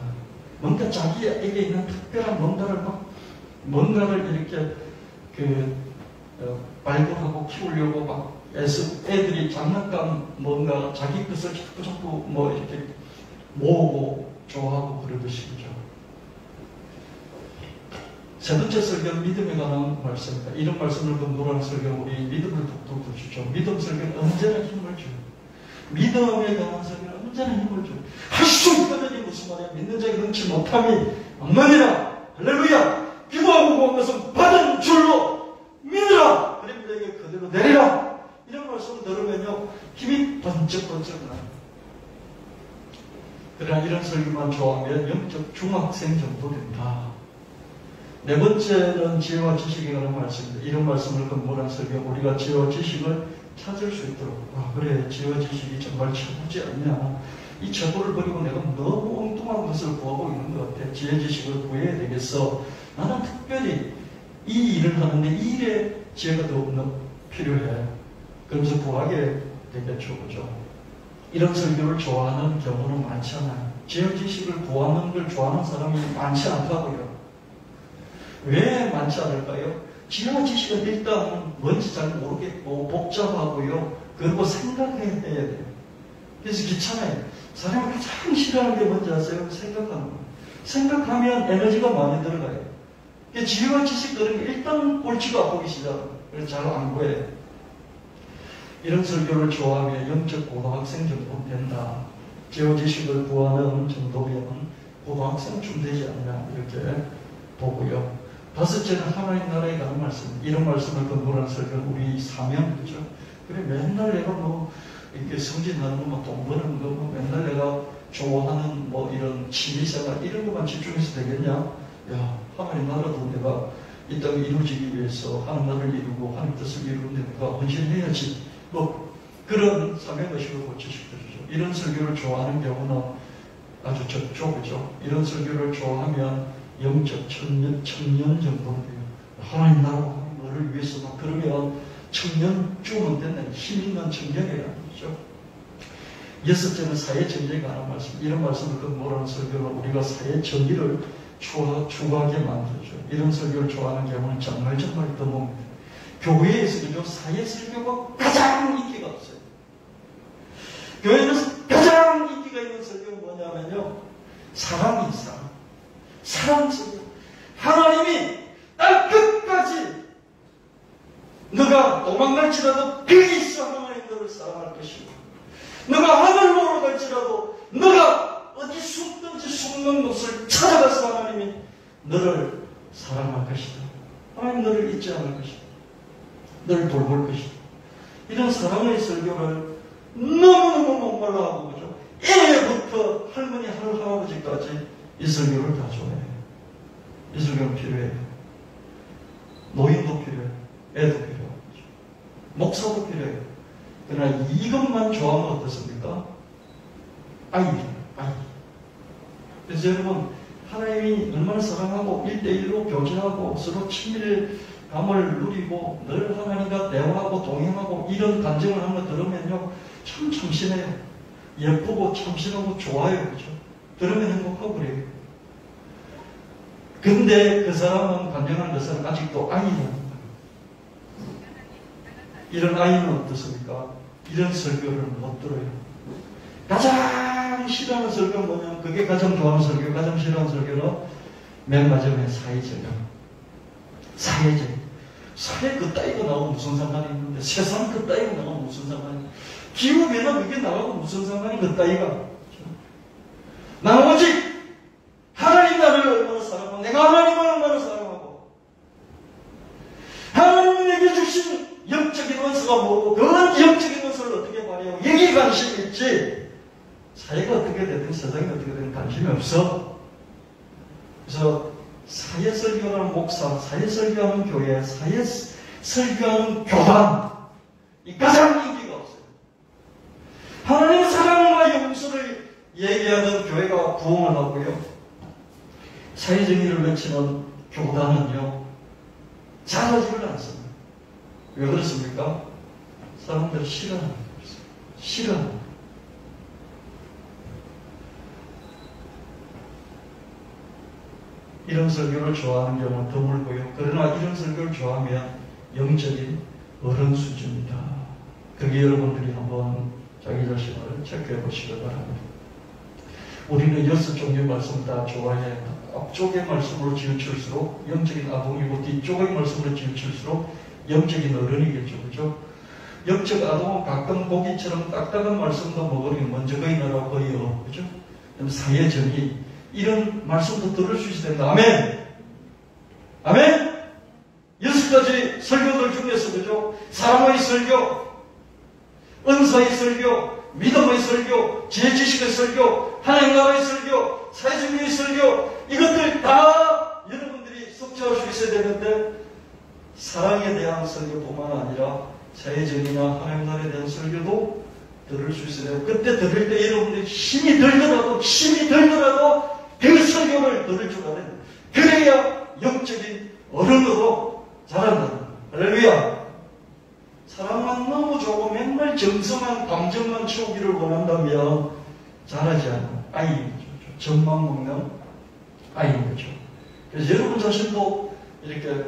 뭔가 자기에게 있는 특별한 뭔가를 이렇게 발굴하고 키우려고 애들이 장난감 뭔가 자기 것을 자꾸 이렇게 모으고 좋아하고 그러듯이 그죠. 세 번째 설교는 믿음에 관한 말씀입니다. 이런 말씀을 근거로 하는 설교는 우리 믿음을 북돋워 주죠. 믿음 설교는 언제나 힘을 줘요. 믿음에 관한 설교는 언제나 힘을 줘요. 할 수 있거든요. 무슨 말이야. 믿는 자에게 능치 못함이 없느니라. 할렐루야. 기도하고 구한 것은 받은 줄로 믿으라. 그리고 내게 그대로 내리라. 이런 말씀을 들으면요. 힘이 번쩍번쩍 나요. 그러나 이런 설교만 좋아하면 영적 중학생 정도 된다. 네 번째는 지혜와 지식에 관한 말씀입니다. 이런 말씀을 근거로 한 설교, 우리가 지혜와 지식을 찾을 수 있도록. 그래, 지혜와 지식이 정말 최고지 않냐. 이 최고를 버리고 내가 너무 엉뚱한 것을 구하고 있는 것 같아. 지혜 지식을 구해야 되겠어. 나는 특별히 이 일을 하는데 이 일에 지혜가 더 필요해. 그러면서 구하게 되겠죠. 그죠? 이런 설교를 좋아하는 경우는 많지 않아요. 지혜 지식을 구하는 걸 좋아하는 사람이 많지 않다고요. 왜 많지 않을까요? 지혜와 지식은 일단 뭔지 잘 모르겠고 복잡하고요. 그리고 생각해야 돼요. 그래서 귀찮아요. 사람이 가장 싫어하는 게 뭔지 아세요? 생각하는 거예요. 생각하면 에너지가 많이 들어가요. 지혜와 지식들은 일단 골치가 아프기 시작해요. 그래서 잘 안 구해요. 이런 설교를 좋아하면 영적 고등학생 정도 된다. 지혜와 지식을 구하는 정도면 고등학생쯤 되지 않냐 이렇게 보고요. 다섯째는 하나님 나라에 가는 말씀. 이런 말씀을 근거로 한 설교는 우리 사명이죠. 그래 맨날 내가 뭐 이렇게 승진하는 거, 돈 버는 거, 뭐 맨날 내가 좋아하는 뭐 이런 취미생활 이런 것만 집중해서 되겠냐? 야, 하나님 나라도 내가 이 땅에 이루어지기 위해서 하나님 나라를 이루고 하나님 뜻을 이루는데 내가 헌신해야지. 뭐 그런 사명의식을 고치시켜주죠. 이런 설교를 좋아하는 경우는 아주 적죠. 이런 설교를 좋아하면 영적 청년 정도 돼요. 하나님 나라를 위해서 막 그러면 청년쯤은 되는 힘 있는 청년이라는 거죠. 여섯째는 사회 정의에 관한 말씀. 이런 말씀을 근거로 설교로 우리가 사회 정의를 추구하게 만들죠. 이런 설교를 좋아하는 경우는 정말 드뭅니다. 교회에서 그죠? 사회 설교가 가장 인기가 없어요. 교회에서 가장 인기가 있는 설교는 뭐냐면요. 사랑이 사랑. 사랑 설교. 하나님이 날 끝까지 너가 도망갈지라도 거기 있어 하나님 너를 사랑할 것이고 너가 하늘 보러 갈지라도 너가 어디 숨든지 숨는 곳을 찾아가서 하나님이 너를 사랑할 것이다. 하나님 너를 잊지 않을 것이다. 너를 돌볼 것이다. 이런 사랑의 설교를 너무너무 목말라하고 그죠? 애부터 할머니 할아버지까지 이 설교를 다 좋아해요. 이 설교는 필요해요. 노인도 필요해요. 애도 필요해요. 목사도 필요해요. 그러나 이것만 좋아하면 어떻습니까? 아이. 그래서 여러분 하나님이 얼마나 사랑하고 1대1로 교제하고 서로 친밀감을 누리고 늘 하나님과 대화하고 동행하고 이런 간증을 하는 거 들으면요 참 참신해요. 예쁘고 참신하고 좋아요. 그죠? 들으면 행복하고 그래요. 근데 그 사람은 간증하는 것은 아직도 아이입니다. 이런 아이는 어떻습니까? 이런 설교를 못 들어요. 가장 싫어하는 설교는 뭐냐면 그게 가장 좋아하는 설교, 가장 싫어하는 설교는 맨 마지막에 사회적이야. 사회적. 사회 그따위가 나오고 무슨 상관이 있는데 세상 그따위가 나오고 무슨 상관이 있는데 기후변화 그게 나오고 무슨 상관이 그따위가. 나는 오직 하나님 나를 얼마나 사랑하고 내가 하나님을 얼마나 사랑하고 하나님은 내게 주신 영적인 원수가 뭐고 그 영적인 원수를 어떻게 발휘하고 여기에 관심이 있지 사회가 어떻게 되든 세상이 어떻게 되든 관심이 없어. 그래서 사회 설교하는 목사, 사회 설교하는 교회, 사회 설교하는 교단 이 가장 인기가 없어요. 하나님의 사랑과 용서를 얘기하는 교회가 부흥을 하고요. 사회정의를 외치는 교단은요 잘하지를 않습니다. 왜 그렇습니까? 사람들이 싫어하는 거예요. 싫어하는 거예요. 이런 설교를 좋아하는 경우는 드물고요. 그러나 이런 설교를 좋아하면 영적인 어른 수준이다. 그게 여러분들이 한번 자기 자신을 체크해 보시기 바랍니다. 우리는 6종류의 말씀 다 좋아해. 앞쪽의 말씀으로 지우칠수록 영적인 아동이고 뒤쪽의 말씀으로 지우칠수록 영적인 어른이겠죠. 그죠? 영적 아동은 가끔 고기처럼 딱딱한 말씀도 먹으면 먼저 거의 나라고 거의 그죠? 사회정의 이런 말씀도 들을 수 있어야 된다. 아멘! 아멘! 6가지 설교들 중에서 그죠? 사랑의 설교, 은사의 설교, 믿음의 설교, 지혜 지식의 설교, 하나님 나라의 설교, 사회주의의 설교 이것들 다 여러분들이 섭취할 수 있어야 되는데 사랑에 대한 설교뿐만 아니라 사회정의나 하나님 나라에 대한 설교도 들을 수 있어야 돼요. 그때 들을 때 여러분들이 힘이 들더라도 그 설교를 들을 줄 알아야 돼요. 그래야 영적인 어른으로 잘한다. 할렐루야. 사람만 너무 좋고 맨날 정성한 감정만 채우기를 원한다면 잘하지 않는 아이인 거죠. 젖만 먹는 아이인 거죠. 그래서 여러분 자신도 이렇게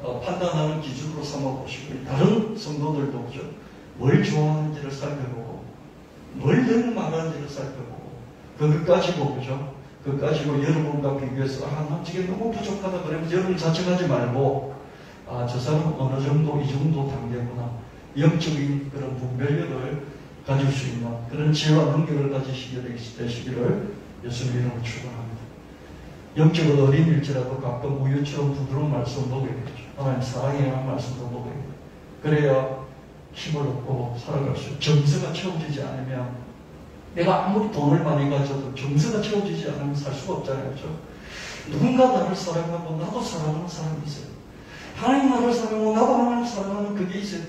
판단하는 기준으로 삼아보시고, 다른 성도들도 그죠? 뭘 좋아하는지를 살펴보고, 뭘 늘 말하는지를 살펴보고, 그것 가지고, 그죠? 그것 가지고 여러분과 비교해서, 난 저게 너무 부족하다. 그러면 여러분 자책하지 말고, 저 사람은 어느 정도, 이 정도 단계구나. 영적인 그런 분별력을 가질 수 있는 그런 지혜와 능력을 가지시게 되시기를 예수님 이름으로 축원합니다. 영적으로 어린일지라도 가끔 우유처럼 부드러운 말씀을 먹어야 되죠. 하나님 사랑에 관한 말씀도 먹어야 돼요. 그래야 힘을 얻고 살아갈 수 있어요. 정서가 채워지지 않으면, 내가 아무리 돈을 많이 가져도 정서가 채워지지 않으면 살 수가 없잖아요. 그렇죠? 누군가 나를 사랑하고 나도 사랑하는 사람이 있어요. 하나님 나를 사랑하고 나도 하나님 사랑하는 그게 있어요.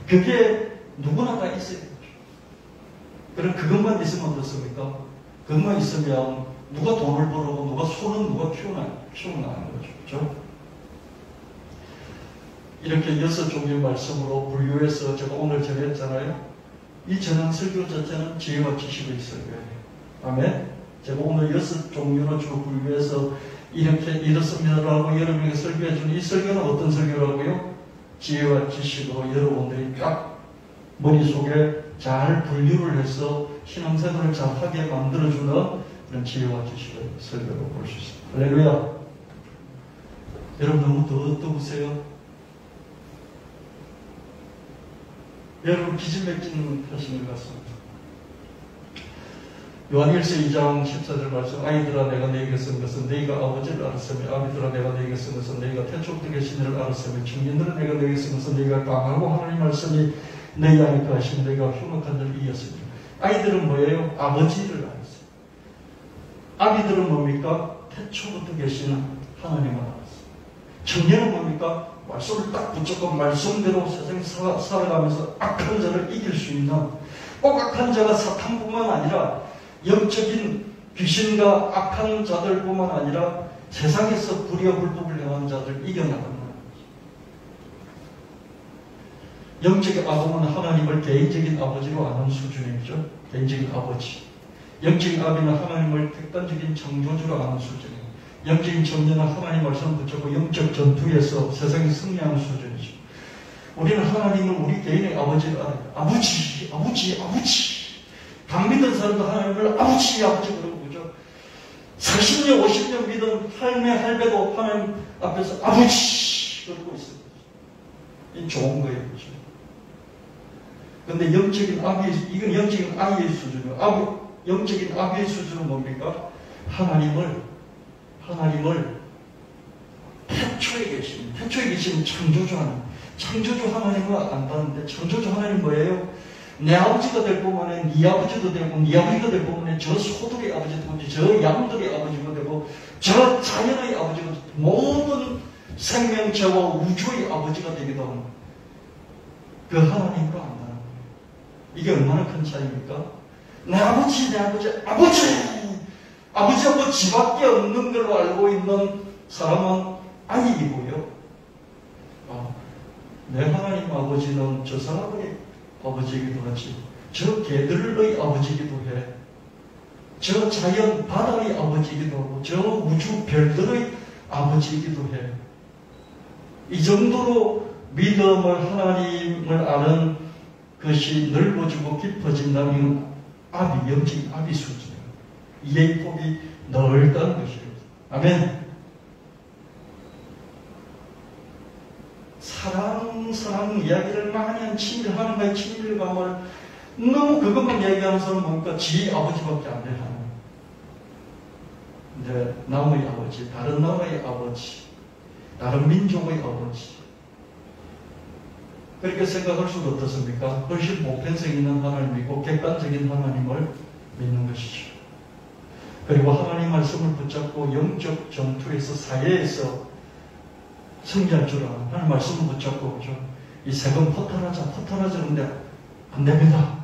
그게 누구나 다 있어요. 그럼 그것만 있으면 어떻습니까? 그것만 있으면 누가 돈을 벌고 누가 소는 누가 키워나는 거죠. 그렇죠? 이렇게 6종류의 말씀으로 분류해서 제가 오늘 전했잖아요. 이 전향 설교 자체는 지혜와 지식의 설교예요. 아멘. 제가 오늘 6종류로 쭉 분류해서 이렇게 이렇습니다라고 여러분에게 설교해 주는 이 설교는 어떤 설교라고요? 지혜와 지식으로 여러분들이 딱 머릿속에 잘 분류를 해서 신앙생활을 잘 하게 만들어주는 그런 지혜와 지식의 설교로 볼 수 있습니다. 할렐루야. 여러분 너무 더우세요? 여러분 기진맥진 하시는 것 같습니다. 요한일서 2장 14절 말씀, 아이들아 내가 너희에게 쓴 것은 너희가 아버지를 알았으며, 아비들아 내가 너희에게 쓴 것은 너희가 태초부터 계신 이를 알았으며, 청년들아 내가 너희에게 쓴 것은 너희가 강하고 하나님 말씀이 너희 안에 거하시며 너희가 흉악한 자를 이겼으며. 아이들은 뭐예요? 아버지를 알았어요. 아비들은 뭡니까? 태초부터 계시는 하나님을 알았어요. 청년은 뭡니까? 말씀을 딱 붙잡고 말씀대로 세상에 살아가면서 악한 자를 이길 수 있는, 꼭 악한 자가 사탄뿐만 아니라 영적인 귀신과 악한 자들뿐만 아니라 세상에서 불의와 불법을 행하는 자들을 이겨나가는 거예요. 영적인 아동은 하나님을 개인적인 아버지로 아는 수준이죠. 개인적인 아버지. 영적인 아비는 하나님을 객관적인 창조주로 아는 수준이에요. 영적인 청년은 하나님 말씀을 붙잡고 영적 전투에서 세상에 승리하는 수준이죠. 우리는 하나님을 우리 개인의 아버지를 알아요. 아버지. 강 믿은 사람도 하나님을 아버지 그러고 그죠. 40년 50년 믿은 할배도 하나님 앞에서 아버지 그러고 있어요. 이 좋은 거예요. 그죠. 근데 영적인 이건 영적인 아이의 수준이에요. 영적인 아비의 수준은 뭡니까? 하나님을 태초에 계신 창조주 하나님을 안다는데, 창조주 하나님 뭐예요? 내 아버지가 될 뿐만 아니라 네 아버지도 되고, 네 아버지가 될 뿐만 아니라 저 소들의 아버지도 되고, 저 양들의 아버지가 되고, 저 자연의 아버지가 되고, 모든 생명체와 우주의 아버지가 되기도 하는 그 하나님으로 안다는 거예요. 이게 얼마나 큰 차이입니까? 내 아버지하고 지밖에 없는 걸로 알고 있는 사람은 아이이고요. 내 하나님 아버지는 저 사람의 아버지이기도 하지, 저 개들의 아버지이기도 해, 저 자연 바다의 아버지이기도 하고, 저 우주 별들의 아버지이기도 해. 이 정도로 믿음을, 하나님을 아는 것이 넓어지고 깊어진다면 영적인 아비 수준이에요. 이해의 폭이 넓다는 것이에요. 아멘. 사랑 이야기를 많이 한 친밀하는가의 친밀감을 너무 그것만 이야기하는 사람은 뭡니까? 지 아버지밖에 안 되는. 이제 남의 아버지, 다른 나라의 아버지, 다른 민족의 아버지. 그렇게 생각할 수도 어떻습니까? 훨씬 보편성 있는 하나님이고 객관적인 하나님을 믿는 것이죠. 그리고 하나님 말씀을 붙잡고 영적 전투에서 사회에서 승리할 줄 아는 하나님 말씀을 붙잡고 그죠? 이 세금 포탈하자 근데 안 됩니다.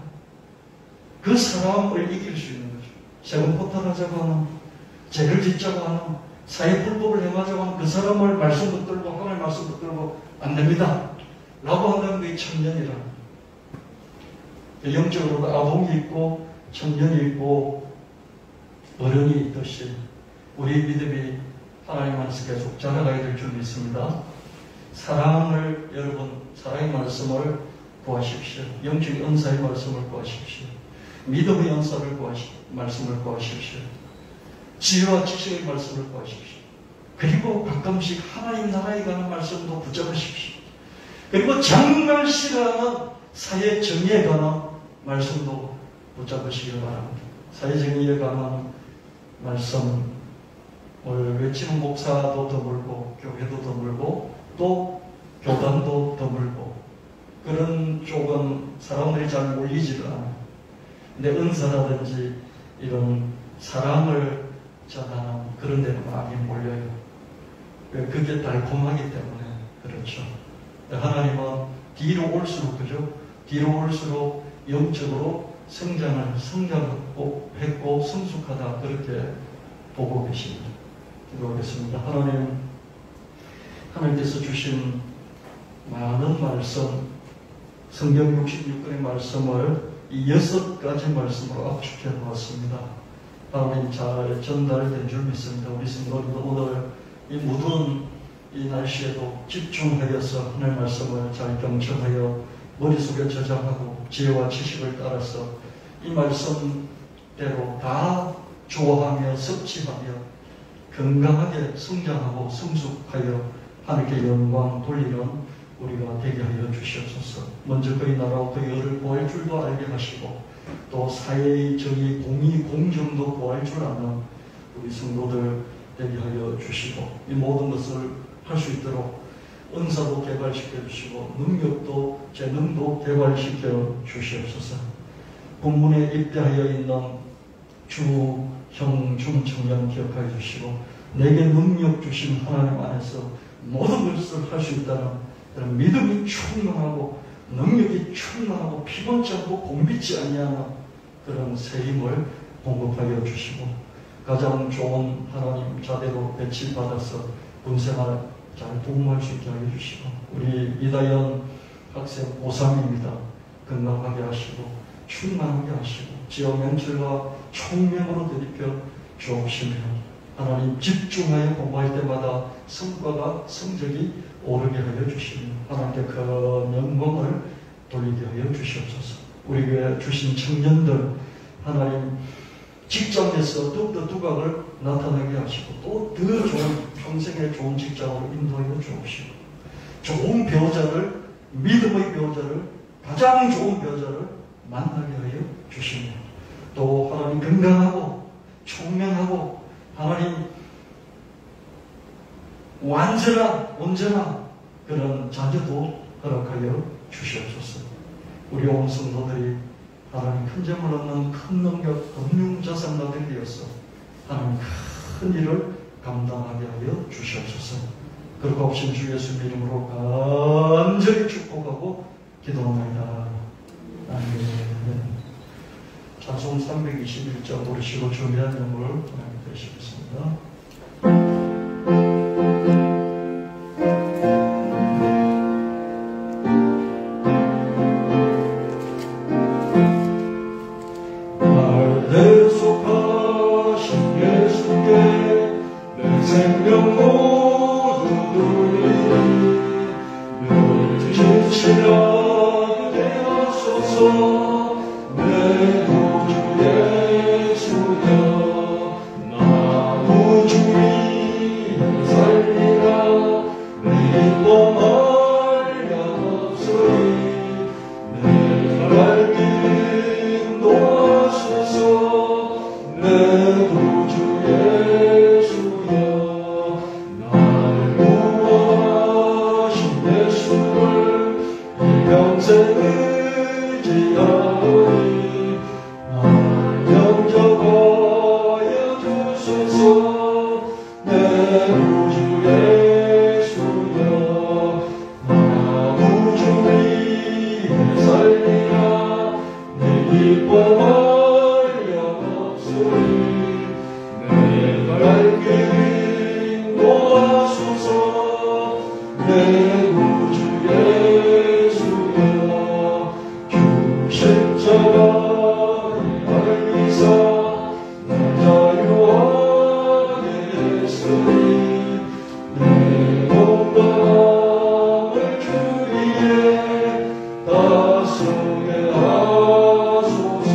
그 사람을 이길 수 있는 거죠. 세금 포탈하자고 하는, 죄를 짓자고 하는 사회 불법을 행하자고 하면 그 사람을 말씀 붙들고 하나님 말씀 붙들고 안 됩니다. 라고 한다는 게 청년이라. 영적으로도 아동이 있고 청년이 있고 어른이 있듯이 우리 믿음이 하나님 안에서 계속 자라가야 될 줄 믿습니다. 사랑을 여러분 사랑의 말씀을 구하십시오. 영적인 은사의 말씀을 구하십시오. 믿음의 은사를 말씀을 구하십시오. 지혜와 지식의 말씀을 구하십시오. 그리고 가끔씩 하나님 나라에 관한 말씀도 붙잡으십시오. 그리고 정말 싫어하는 사회 정의에 관한 말씀도 붙잡으시기 바랍니다. 사회 정의에 관한 말씀을 외치는 목사도 드물고 교회도 드물고 또 교단도 드물고 그런 쪽은 사람들이 잘 몰리지를 않아요. 근데 은사라든지 이런 사랑을 전하는 그런 데는 많이 몰려요. 그게 달콤하기 때문에 그렇죠. 하나님은 뒤로 올수록 그죠? 뒤로 올수록 영적으로 성장했고 성숙하다 그렇게 보고 계십니다. 기도하겠습니다. 하나님께서 주신 많은 말씀, 성경 66권의 말씀을 이 6가지 말씀으로 압축해 보았습니다. 하나님 잘 전달된 줄 믿습니다. 우리 성도님도 오늘 이 무더운 이 날씨에도 집중하여서 하나님의 말씀을 잘 경청하여 머릿속에 저장하고 지혜와 지식을 따라서 이 말씀대로 다 좋아하며 섭취하며 건강하게 성장하고 성숙하여 하나님께 영광 돌리는 우리가 되게 하여 주시옵소서. 먼저 그의 나라와 그의 의를 구할 줄도 알게 하시고 또 사회의 정의, 공의, 공정도 구할 줄 아는 우리 성도들 되게 하여 주시고 이 모든 것을 할 수 있도록 은사도 개발시켜 주시고 능력도 재능도 개발시켜 주시옵소서. 본문에 입대하여 있는 주, 형, 중, 청년 기억하여 주시고 내게 능력 주신 하나님 안에서 모든 것을 할 수 있다는 그런 믿음이 충만하고 능력이 충만하고 피곤치 않고 공비치 아니하는 그런 새 힘을 공급하여 주시고 가장 좋은 하나님 자대로 배치받아서 군생활 잘 도움할 수 있게 하여 주시고 우리 이다연 학생 고3입니다. 건강하게 하시고 충만하게 하시고 지역 명철과 총명으로 되리켜 주옵시며 하나님 집중하여 공부할 때마다 성적이 오르게 하여 주시며 하나님께 그 영광을 돌리게 하여 주시옵소서. 우리 교회 주신 청년들 하나님 직장에서 더욱더 두각을 나타나게 하시고 또 더 좋은 평생의 좋은 직장으로 인도하여 주옵시고 좋은 배우자를 믿음의 배우자를 가장 좋은 배우자를 만나게 하여 주시며 또 하나님 건강하고 총명하고 하나님 온전한 그런 자녀도 허락하여 주시옵소서. 우리 온 성도들이 하나님 큰 점을 얻는 큰 능력, 금융자산가들이 되어서 하나님 큰 일을 감당하게 하여 주시옵소서. 그렇고 없인 주 예수 이름으로 간절히 축복하고 기도합니다. 아멘. 찬송 321장 부르시고 준비한 영을 하나님 되시겠습니다. 내가 알게 십자가의 알리사 날 자유하게 했으니 내 건강을 주위에 다스게 하소서.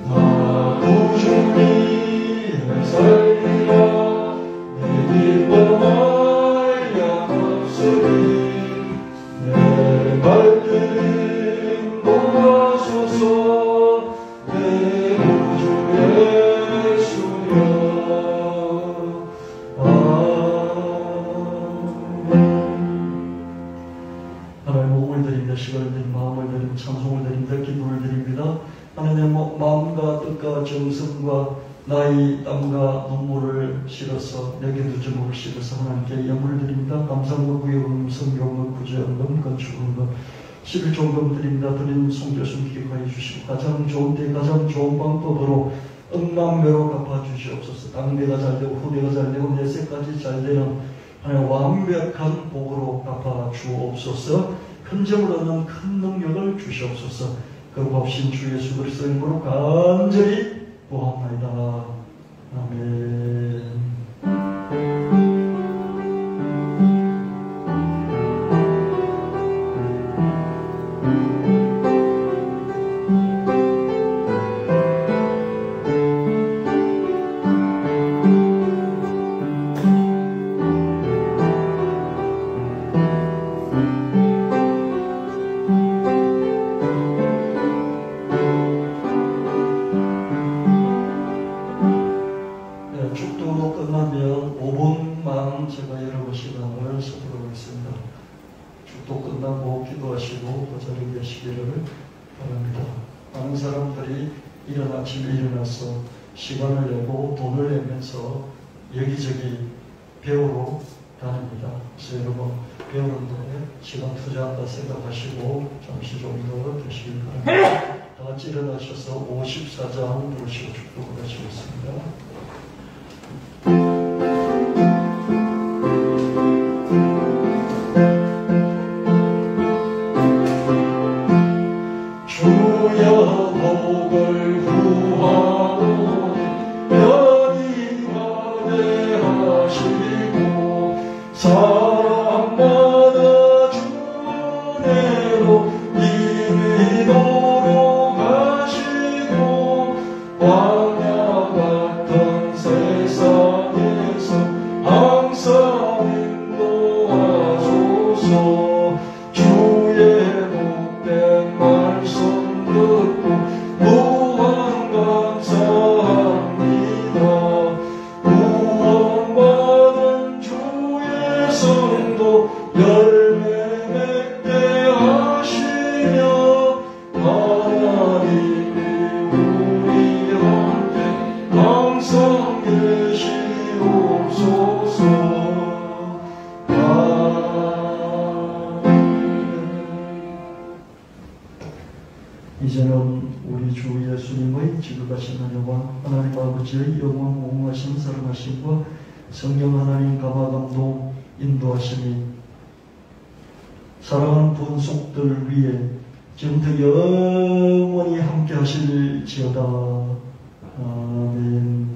나 구주님을 살리라 내 기쁨 알려하소니 내 발들림 도와소서. 내 구주 예수여. 하나님 몸을 드립니다. 시간을 드립니다. 마음을 드립니다. 찬송을 드립니다. 기도를 드립니다. 하나님의 마음과 뜻과 정성과 나의 땀과 눈물을 실어서 내게도 주목을 실어서 하나님께 영을 드립니다. 감사과 구역금, 성경금, 구제연금, 건축원금, 11조금 드립니다. 드린 성교수 기억하여 주시고 가장 좋은 때 가장 좋은 방법으로 억만배로 갚아주시옵소서. 당대가 잘되고 후대가 잘되고 내세까지 잘되는 하나님 완벽한 복으로 갚아주옵소서. 큰 점을 얻는 큰 능력을 주시옵소서. 거룩하신 주 예수 그리스도의 이름으로 간절히 구합나이다. 아멘. 축도 끝나면 5분만 제가 여러분 시간을 쓰도록 하겠습니다. 축도 끝나고 기도하시고 그 자리에 계시기를 바랍니다. 많은 사람들이 이른 아침에 일어나서 시간을 내고 돈을 내면서 여기저기 배우러 다닙니다. 그래서 여러분 배우는데 시간 투자한다 생각하시고 잠시 좀 더 되시길 바랍니다. 다 같이 일어나셔서 54장 부르시고 축도를 하시겠습니다. 주여 복을 구하오니 여기 가대하시고 사람마다 주 은혜로 인도로 가시고 광야 같은 세상에서 항상 인도하소서. 주의 복된 말씀 듣고 무한 감사합니다. 구원받은 주의 성도 열매 맺게 하시며 하나님이 우리한테 항상 계시옵소서. 이제는 우리 주 예수님의 지극하신 하나님과 하나님 아버지의 영원 무궁하신 사랑하심과 성령 하나님 감화감동 인도하심이 사랑하는 분속들 위에 지금부터 영원히 함께 하실지어다. 아멘.